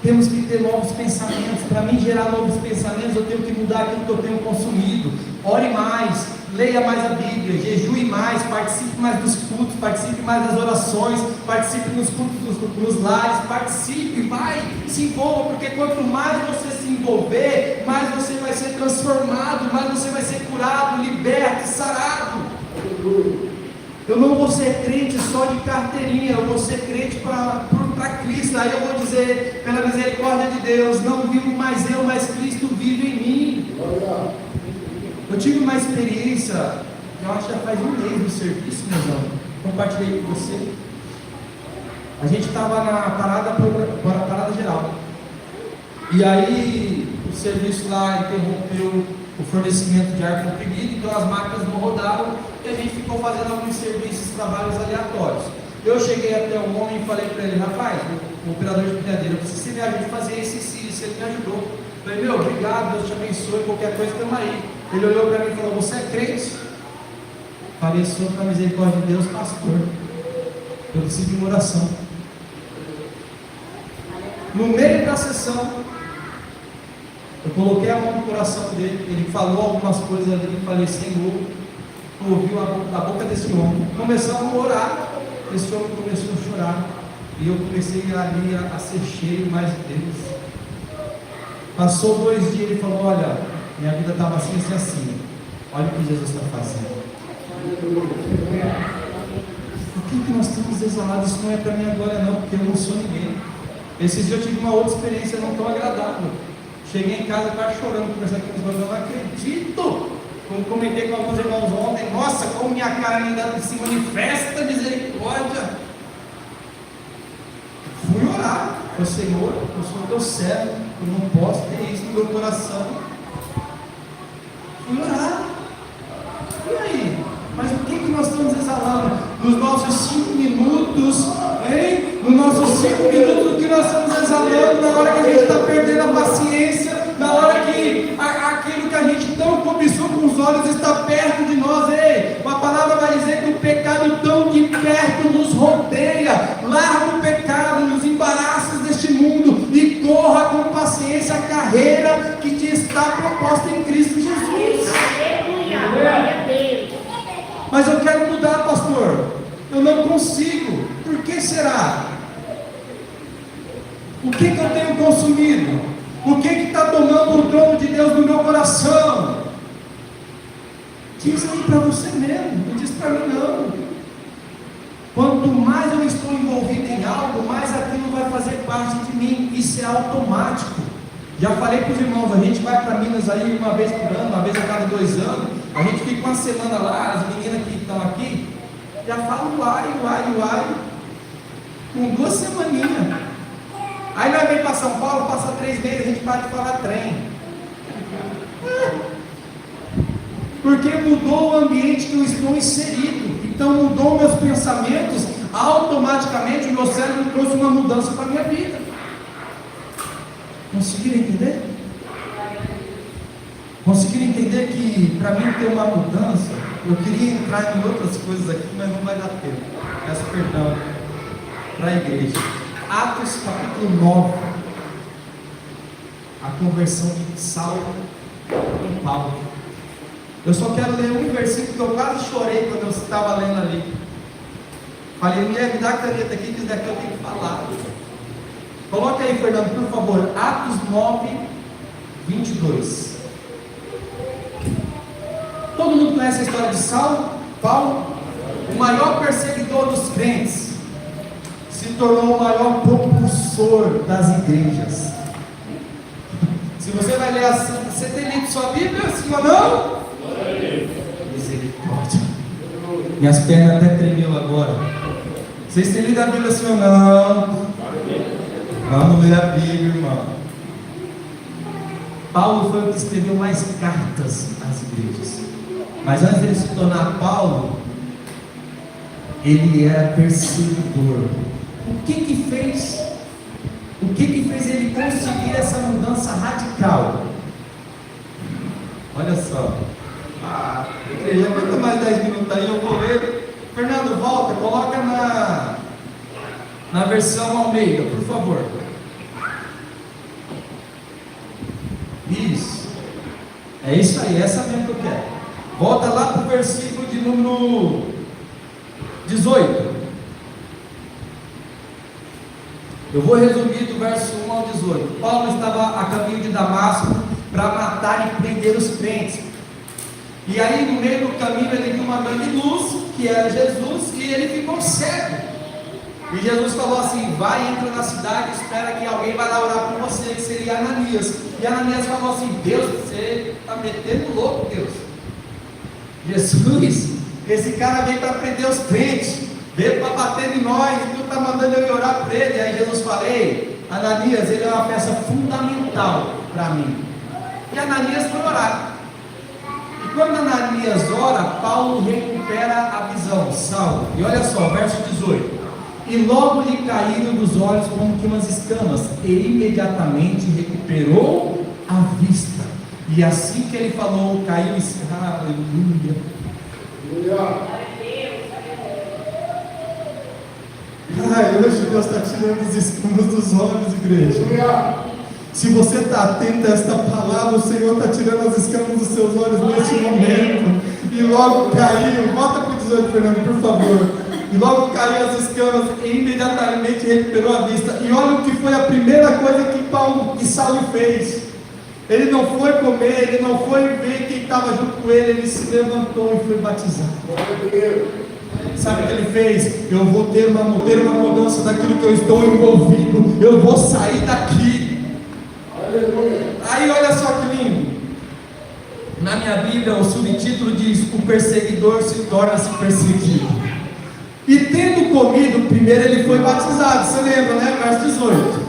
Temos que ter novos pensamentos. Para mim gerar novos pensamentos, eu tenho que mudar aquilo que eu tenho consumido. Ore mais, leia mais a Bíblia, jejue mais, participe mais dos cultos, participe mais das orações, participe nos cultos nos lares, participe, vai, se envolva, porque quanto mais você se envolver, mais você vai ser transformado, mais você vai ser curado, liberto, sarado. Eu não vou ser crente só de carteirinha, eu vou ser crente para Cristo. Aí eu vou dizer, pela misericórdia de Deus, não vivo mais eu, mas Cristo vive em mim. Eu tive uma experiência, eu acho que já faz um mês no serviço, meus irmãos, compartilhei com você. A gente estava na parada geral, e aí o serviço lá interrompeu o fornecimento de ar comprimido, então as máquinas não rodaram, e a gente ficou fazendo alguns serviços, trabalhos aleatórios. Eu cheguei até o homem e falei para ele: rapaz, o operador de empilhadeira, eu preciso que você me ajude a fazer isso, ele me ajudou. Eu falei: meu, obrigado, Deus te abençoe, qualquer coisa estamos aí. Ele olhou para mim e falou: você é crente? Falei: sou, para a misericórdia de Deus, pastor, eu preciso de uma oração. No meio da sessão, eu coloquei a mão no coração dele, ele falou algumas coisas ali, e falei: Senhor, ouviu a boca desse homem. Começamos a orar, esse homem começou a chorar, e eu comecei ali a ser cheio mais de Deus. Passou 2 dias, ele falou: olha, minha vida estava assim, assim, assim, olha o que Jesus está fazendo. Por que nós estamos desolados? Isso não é para minha glória não, porque eu não sou ninguém. Esses dias eu tive uma outra experiência não tão agradável. Cheguei em casa quase chorando, conversando com os meus irmãos, não acredito! Como comentei com alguns irmãos ontem, nossa, como minha cara ainda se manifesta misericórdia. Fui orar, falei: Senhor, eu sou teu servo, eu não posso ter isso no meu coração. Fui orar. E aí? Mas o que nós estamos exalando? Nos nossos 5 minutos, hein? Nos nossos 5 minutos, o que nós estamos exalando na hora que a gente está perdendo a paciência, na hora que aquilo que a gente tão cobiçou com os olhos está perto de nós. Ei, a palavra vai dizer que o pecado tão de perto nos rodeia. Larga o pecado, nos embaraços deste mundo e corra com paciência a carreira que te está proposta em Cristo Jesus. Aleluia, glória a Deus. Mas eu quero mudar, pastor, eu não consigo. Por que será? O que eu tenho consumido? O que está tomando o trono de Deus no meu coração? Diz aí para você mesmo, não diz para mim não. Quanto mais eu estou envolvido em algo, mais aquilo vai fazer parte de mim. Isso é automático. Já falei para os irmãos, a gente vai para Minas aí uma vez por ano, uma vez a cada 2 anos, a gente fica uma semana lá, as meninas que estão aqui, já falam uai, com 2 semaninhas. Aí nós vem para São Paulo, passa 3 meses, a gente para de falar trem. Porque mudou o ambiente que eu estou inserido, então mudou meus pensamentos, automaticamente o meu cérebro trouxe uma mudança para a minha vida. Conseguiram entender? Conseguiram entender que para mim ter uma mudança, eu queria entrar em outras coisas aqui, mas não vai dar tempo. Peço perdão para a igreja. Atos capítulo 9, a conversão de Saulo em Paulo. Eu só quero ler um versículo que eu quase chorei quando eu estava lendo ali. Falei: mulher, me dá a caneta aqui, que isso daqui eu tenho que falar. Coloca aí, Fernando, por favor, Atos 9, 22. Todo mundo conhece a história de Saulo? Paulo, o maior perseguidor dos crentes, se tornou o maior propulsor das igrejas. Se você vai ler assim, você tem lido sua Bíblia, sim ou não? Misericórdia. Minhas pernas até tremeu agora. Vocês têm lido a Bíblia, sim ou não? Vamos ler a Bíblia, irmão. Paulo foi o que escreveu mais cartas às igrejas. Mas antes de ele se tornar Paulo, ele era perseguidor. O que fez ele conseguir essa mudança radical? Olha só. Igreja, aguenta mais 10 minutos aí, eu vou ler. Fernando, volta, coloca na versão Almeida, por favor. Isso. É isso aí, essa mesmo que eu quero. Volta lá para o versículo de número 18. Eu vou resumir do verso 1 ao 18. Paulo estava a caminho de Damasco para matar e prender os crentes. E aí no meio do caminho ele viu uma grande luz, que era Jesus, e ele ficou cego. E Jesus falou assim: vai, entra na cidade, espera que alguém vai lá orar por você, que seria Ananias. E Ananias falou assim: Deus, você está metendo louco, Deus. Jesus, esse cara veio para prender os crentes, veio para bater em nós, e tu está mandando eu ir orar por ele. E aí Jesus falou: ei, Ananias, ele é uma peça fundamental para mim. E Ananias foi orar. E quando Ananias ora, Paulo recupera a visão, Saulo. E olha só, verso 18: e logo lhe caíram dos olhos como que umas escamas, e imediatamente recuperou a vista. E assim que ele falou, caiu aleluia. Ai, hoje Deus está tirando os escamas dos olhos, igreja. Se você está atento a esta palavra, o Senhor está tirando as escamas dos seus olhos neste momento. E logo caiu. Volta para o 18, Fernando, por favor. E logo caiu as escamas e imediatamente recuperou a vista. E olha o que foi a primeira coisa que Saulo fez. Ele não foi comer, ele não foi ver quem estava junto com ele, ele se levantou e foi batizado. Sabe o que ele fez? Eu vou ter uma mudança daquilo que eu estou envolvido. Eu vou sair daqui. Aí olha só que lindo. Na minha Bíblia o subtítulo diz: o perseguidor se torna-se perseguido. E tendo comido, primeiro ele foi batizado, você lembra, né? Verso 18.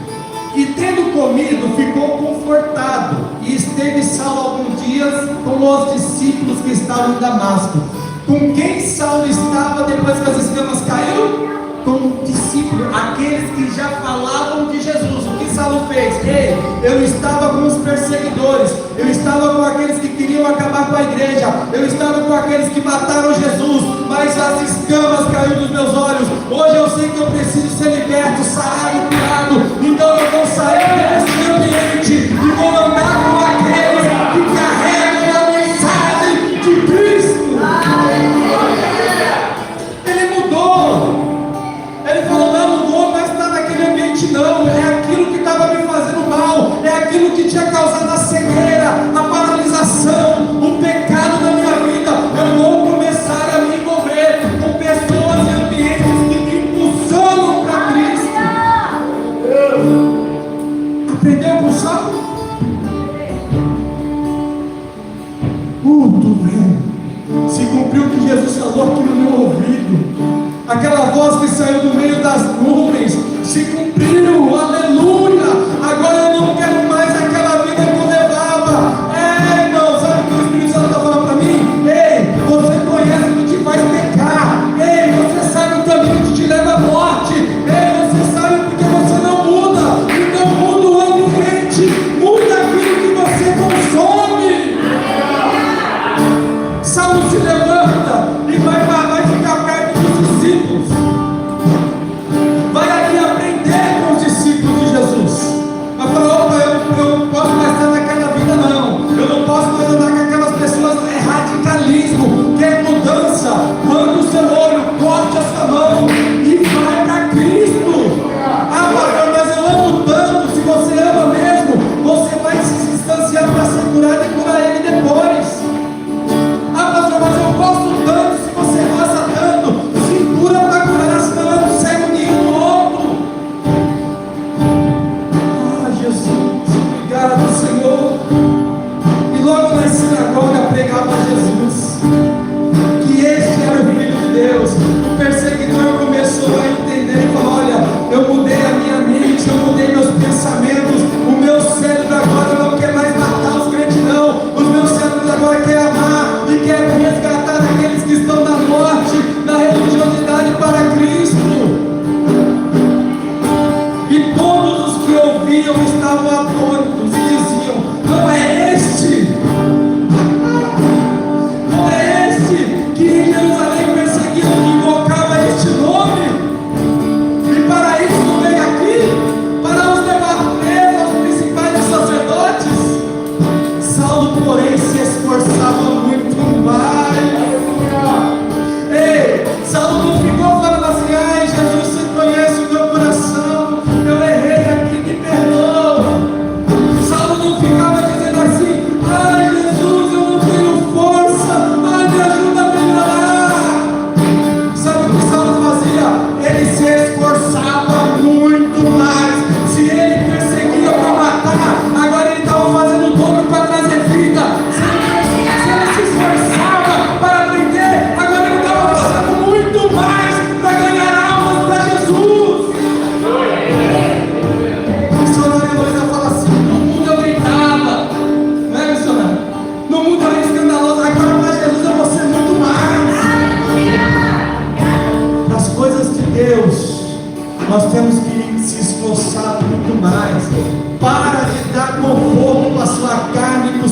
E tendo comido, ficou confortado, e esteve Saulo alguns dias com os discípulos que estavam em Damasco. Com quem Saulo estava depois que as escamas caíram? Com o discípulo, aqueles que já falavam de Jesus. O que Saulo fez? Ei, eu estava com os perseguidores, eu estava com aqueles que queriam acabar com a igreja, eu estava com aqueles que mataram Jesus, mas as escamas caíram dos meus olhos. Hoje eu sei que eu preciso ser liberto, sarado, curado. Então eu vou sair desse ambiente e vou andar com aqueles que carregam a mensagem de Cristo. Ele mudou. Ele falou: não vou mais estar naquele ambiente, não. É aquilo que estava me fazendo mal, é aquilo que tinha causado a cegueira, a paralisação, o pecado na minha vida. Eu vou começar a me envolver com pessoas e ambientes que me impulsionam para Cristo. Aprendeu com Saulo? Tudo bem. Se cumpriu o que Jesus falou aqui no meu ouvido. Aquela voz que saiu do meio das nuvens se cumpriu, aleluia. Agora eu não quero mais aquela vida que eu levava. Irmão, sabe o que o Espírito Santo está falando para mim? Ei, você conhece o que te faz pecar. Ei, você sabe o caminho que te leva à morte. Ei, você sabe porque você não muda. Então muda o ambiente, muda aquilo que você consome. Saulo se levanta e vai ficar perto dos discípulos. Vai ali aprender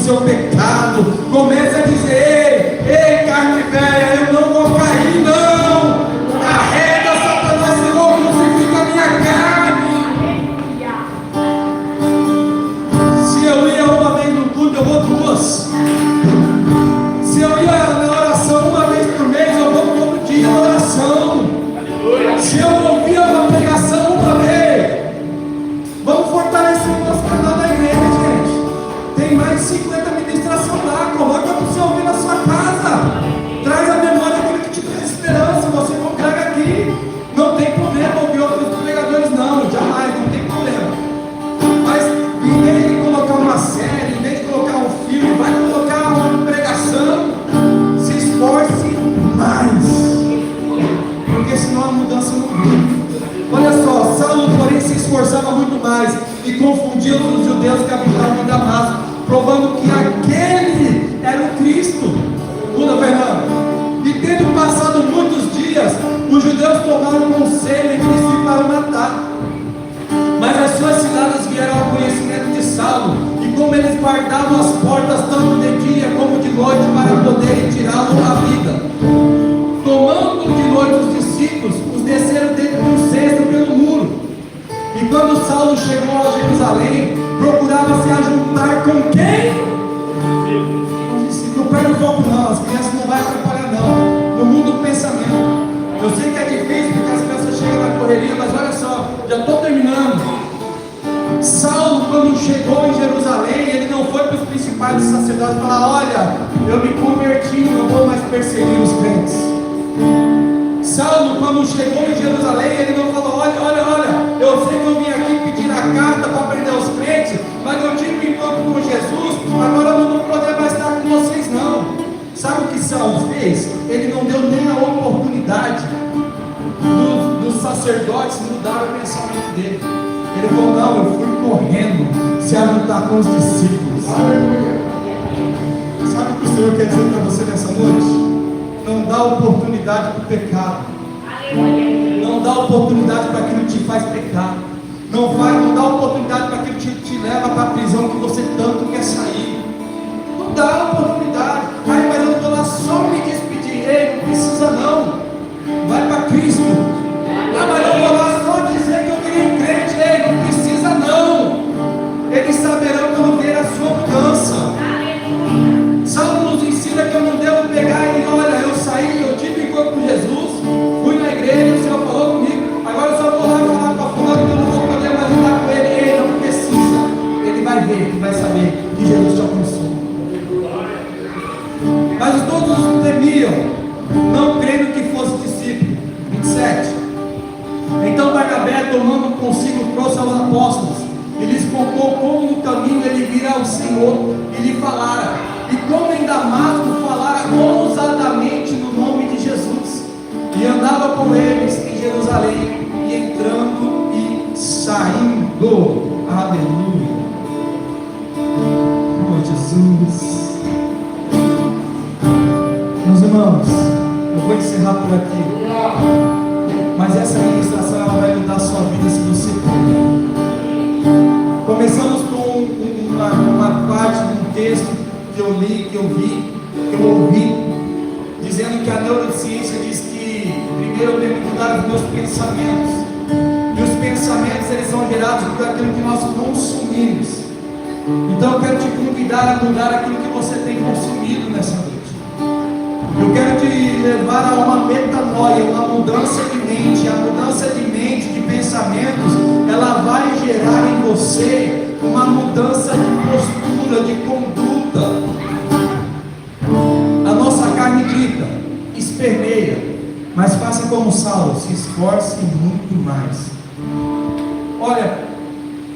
seu pecado. Comece a dizer: ei, carne velha, eu não vou cair, não. Carrega, Satanás, Senhor, crucifica a minha carne. Se eu ia uma vez no culto, eu vou duas. Se eu ia na oração uma vez por mês, eu vou todo dia na oração. Se eu ouvia uma pregação uma vez, vamos fortalecer o nosso canal da igreja, gente. Tem mais de 50 ministrações lá. Coloca para você ouvir na sua casa. Traz a memória aquilo que te traz esperança. Você congrega aqui. Não tem problema ouvir outros pregadores, não. Jamais, não tem problema. Mas em vez de colocar uma série, em vez de colocar um filme, vai colocar uma pregação. Se esforce mais. Porque senão a mudança não vem. Olha só, Saulo, porém, se esforçava muito mais e confundia os judeus que habitavam em Damasco, provando que aquele era o Cristo. Muda, Fernando. E tendo passado muitos dias, os judeus tomaram conselho entre si para o matar. Mas as suas ciladas vieram ao conhecimento de Saulo, e como eles guardavam as portas tanto de dia como de noite para poderem tirá-lo à vida, tomando de noite os discípulos, os desceram dentro de um cesto pelo muro. E quando Saulo chegou a Jerusalém, procurava se ajuntar com quem? Não perde o foco não, as crianças não vão atrapalhar não. No mundo do pensamento. Eu sei que é difícil porque as crianças chegam na correria, mas olha só, já estou terminando. Saulo, quando chegou em Jerusalém, ele não foi para os principais sacerdotes falar: olha, eu me converti, não vou mais perseguir os crentes. Saulo, quando chegou em Jerusalém, ele não falou: olha, eu sei que eu vim aqui pedir a carta para prender os crentes, mas eu tive um encontro com Jesus, agora eu não vou poder mais estar com vocês não. Sabe o que Saulo fez? Ele não deu nem a oportunidade dos sacerdotes mudar o pensamento dele. Ele falou: não, eu fui correndo se ajuntar com os discípulos. Sabe o que o Senhor quer dizer para você nessa noite? Não dá oportunidade para o pecado. Não dá oportunidade para aquilo que te faz pecar. Não dá oportunidade para aquilo que te leva para a prisão que você tanto quer sair. Não dá oportunidade. Ai, mas eu estou lá só me despedir. Ei, não precisa não. Vai para Cristo. Ah, mas eu vou lá só dizer que eu virei um crente. Ei, não precisa não. Eles saberão quando ver a sua mudança. Saulo nos ensina que eu não devo pegar e olha, eu saí, eu tive encontro com Jesus, fui na igreja, o Senhor falou comigo, agora eu só vou lá falar para fulano que eu não vou poder mais lidar com ele. Ele não precisa. Ele vai ver, ele vai saber que Jesus te alcançou. Mas todos os temiam, não crendo que fosse discípulo. 27. Então Barnabé, tomando consigo, trouxe aos apóstolos e lhes contou como no caminho ele vira ao Senhor e lhe falara, e como em Damasco falara ousadamente no nome de Jesus, e andava com eles em Jerusalém, e entrando e saindo. Aleluia. Oh Jesus. Meus irmãos, eu vou encerrar por aqui, mas essa ministração ela vai mudar a sua vida se você crer. Começamos com uma parte de um texto que eu li, que eu ouvi, dizendo que a neurociência diz que primeiro eu tenho que mudar os meus pensamentos, e os pensamentos eles são gerados por aquilo que nós consumimos. Então eu quero te convidar a mudar aquilo que você tem consumido nessa noite. Eu quero te levar a uma metanoia, uma mudança de mente. A mudança de mente, de pensamentos, ela vai gerar em você uma mudança de postura, de conduta. A nossa carne grita, esperneia, mas faça como Saulo, se esforce muito mais. Olha,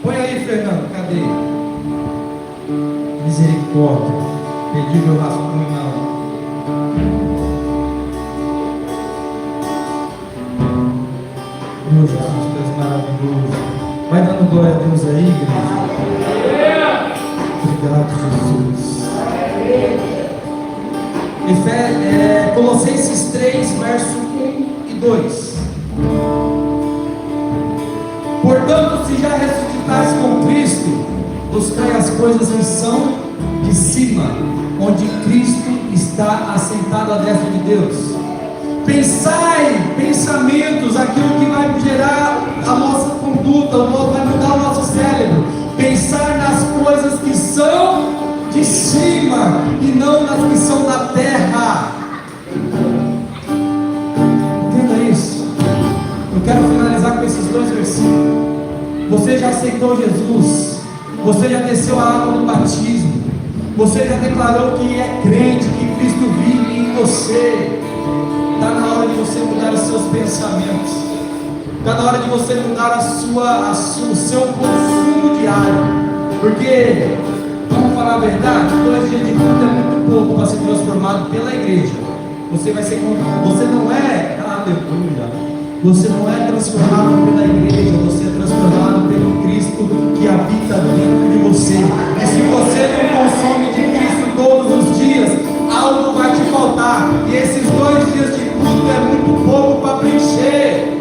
põe aí, Fernando, cadê? Misericórdia, perdi meu rascunho na hora. Meu Jesus, Deus maravilhoso. Vai dando glória a Deus aí, igreja. Obrigado, Jesus. Colossenses 3, verso 1 e 2. Portanto, se já ressuscitais com Cristo, buscai as coisas que são de de cima, onde Cristo está assentado à destra de Deus. Pensai pensamentos, aquilo que vai gerar a nossa conduta, vai mudar o nosso cérebro. Pensar nas coisas que são de cima e não nas que são da terra. Entenda isso. Eu quero finalizar com esses 2 versículos. Você já aceitou Jesus, você já desceu a água do batismo, você já declarou que é crente, que Cristo vive em você. Está na hora de você mudar os seus pensamentos, está na hora de você mudar o seu consumo diário, porque, vamos falar a verdade, 2 dias de culto é muito pouco para ser transformado pela igreja. Você não é, aleluia, você não é transformado pela igreja, você é transformado pelo Cristo que habita dentro de você. E se você não consome de Cristo todos os dias, algo vai te faltar. E esses 2 dias de culto é muito pouco para preencher.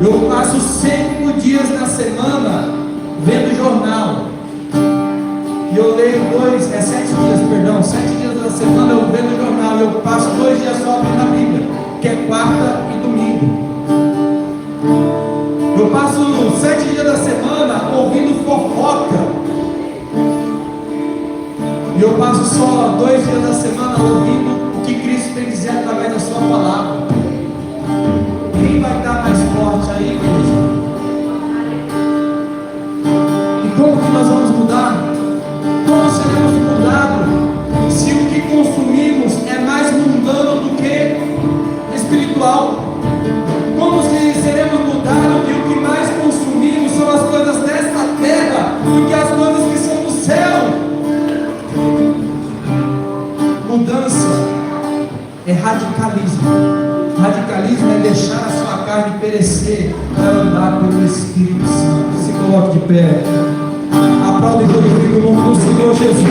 Eu passo 5 dias na semana vendo jornal. E eu leio 7 dias da semana eu vendo jornal. E eu passo 2 dias só abrindo a Bíblia, que é quarta e domingo. Eu passo 7 dias da semana ouvindo fofoca. E eu passo só 2 dias da semana ouvindo o que Cristo tem a dizer através da sua palavra. Quem vai estar mais forte aí, igreja? E como que nós vamos mudar? Como seremos mudados se o que consumimos é mais mundano do que espiritual? Como seremos mudados e o que mais consumimos são as coisas desta terra do que as coisas que são do céu? Mudança é radicalismo. Radicalismo é deixar a sua carne perecer para andar pelo Espírito Santo. Se coloque de pé. Aplaude e glorifique o nome do Senhor Jesus.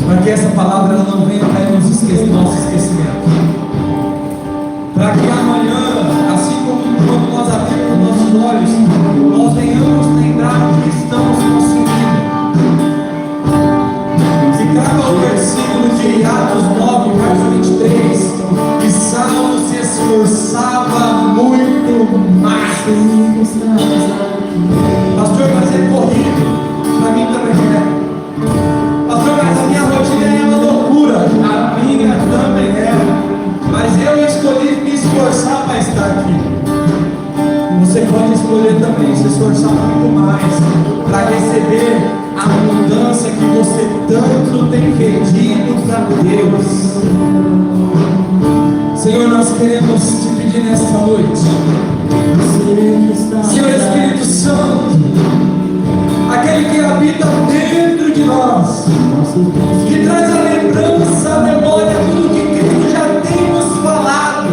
Para que essa palavra ela não venha cair no nosso esquecimento. Para que amanhã, assim como quando nós abrimos nossos olhos, nós venhamos lembrar que estamos consumindo. Que cabe o versículo de Atos 9, verso 23, que Saulo se esforçava muito mais. Pastor, mas é corrido. Para mim também é. Pastor, mas a minha rotina é uma loucura. A minha também é. Mas eu escolhi me esforçar para estar aqui. Você pode escolher também se esforçar muito mais para receber a mudança que você tanto tem pedido para Deus. Senhor, nós queremos te pedir nesta noite, Senhor Espírito Santo, aquele que habita dentro de nós, que traz a lembrança, a memória, tudo que Cristo já tem nos falado.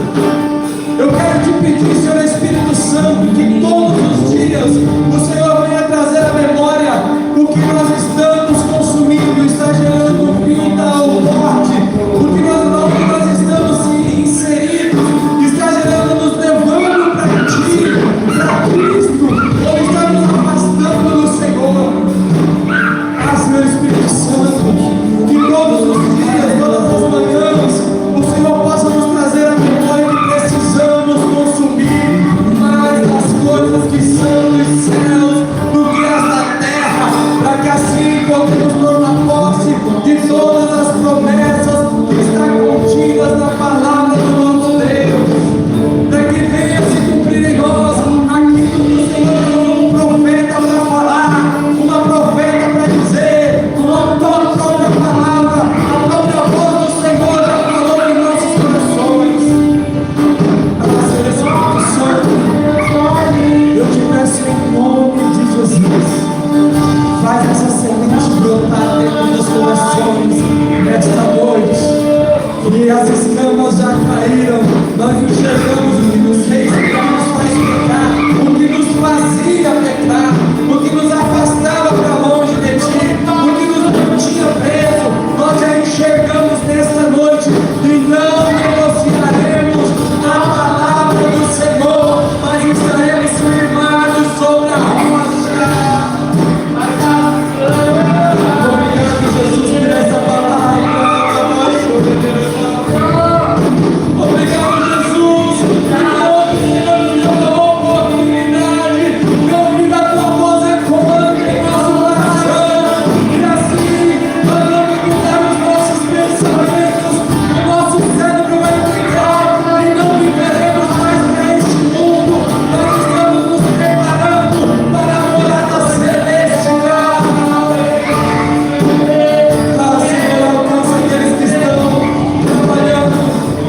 Eu quero te pedir, Senhor Espírito Santo, que todos os dias o Senhor venha trazer a memória o que nós estamos consumindo, está gerando vida ou morte, o que nós estamos inseridos, está gerando, nos levando para ti, para Cristo, ou são dos céus do que as da terra, para que assim podemos tomar posse de todas as promessas que estão contidas na palavra do nosso Deus, para que venha se cumprir em nós aquilo que o Senhor usou um profeta para falar, uma profeta para dizer, uma própria palavra, a própria voz do Senhor já falou em nossos corações. Para Espírito Santo, eu te peço em nome de Jesus, faz essa semente brotar dentro dos corações nesta noite. E as escamas já caíram, nós enxergamos o que nos fez, o que nos faz pecar, o que nos fazia pecar, o que nos afastava para longe de Ti, o que nos mantinha preso. Nós já enxergamos nesta noite e não negociaremos a palavra do Senhor, mas estaremos firmados sobre a rocha. Obrigado, Jesus, por essa palavra. Obrigado, Jesus, por nos deu a oportunidade de ouvir a Tua voz ecoando em nosso coração. E assim, nós não mudamos nossos pensamentos, o nosso cérebro vai ficar e não viveremos mais neste mundo. Nós estamos nos preparando para a morada celestial. Senhor, alcança aqueles que estão trabalhando,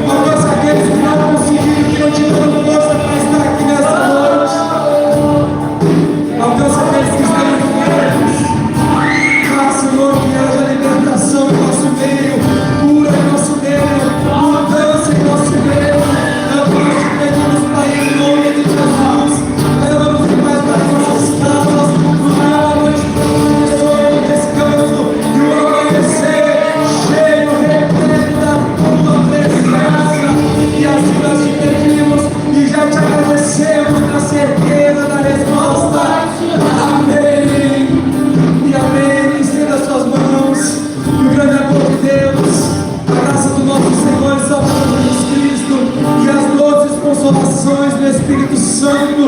alcança aqueles que não conseguiram, que não tiveram força para estar aqui nessa noite. Alcança aqueles que estão enfermos. Senhor, que haja libertação em nosso meio, cura em nosso meio, mudança em nosso meio. Nós te pedimos, Pai, em nome de Jesus. Levamos mais para as nossas casas, nos dê uma noite de sono, descanso e o amanhecer cheio, repleto da Tua presença. E assim nós te pedimos e já te agradecemos na certeza da resposta. Amém. E amém. Estenda as suas mãos. E o grande amor de Deus, a graça do nosso Senhor e Salvador Jesus Cristo e as doces consolações do Espírito Santo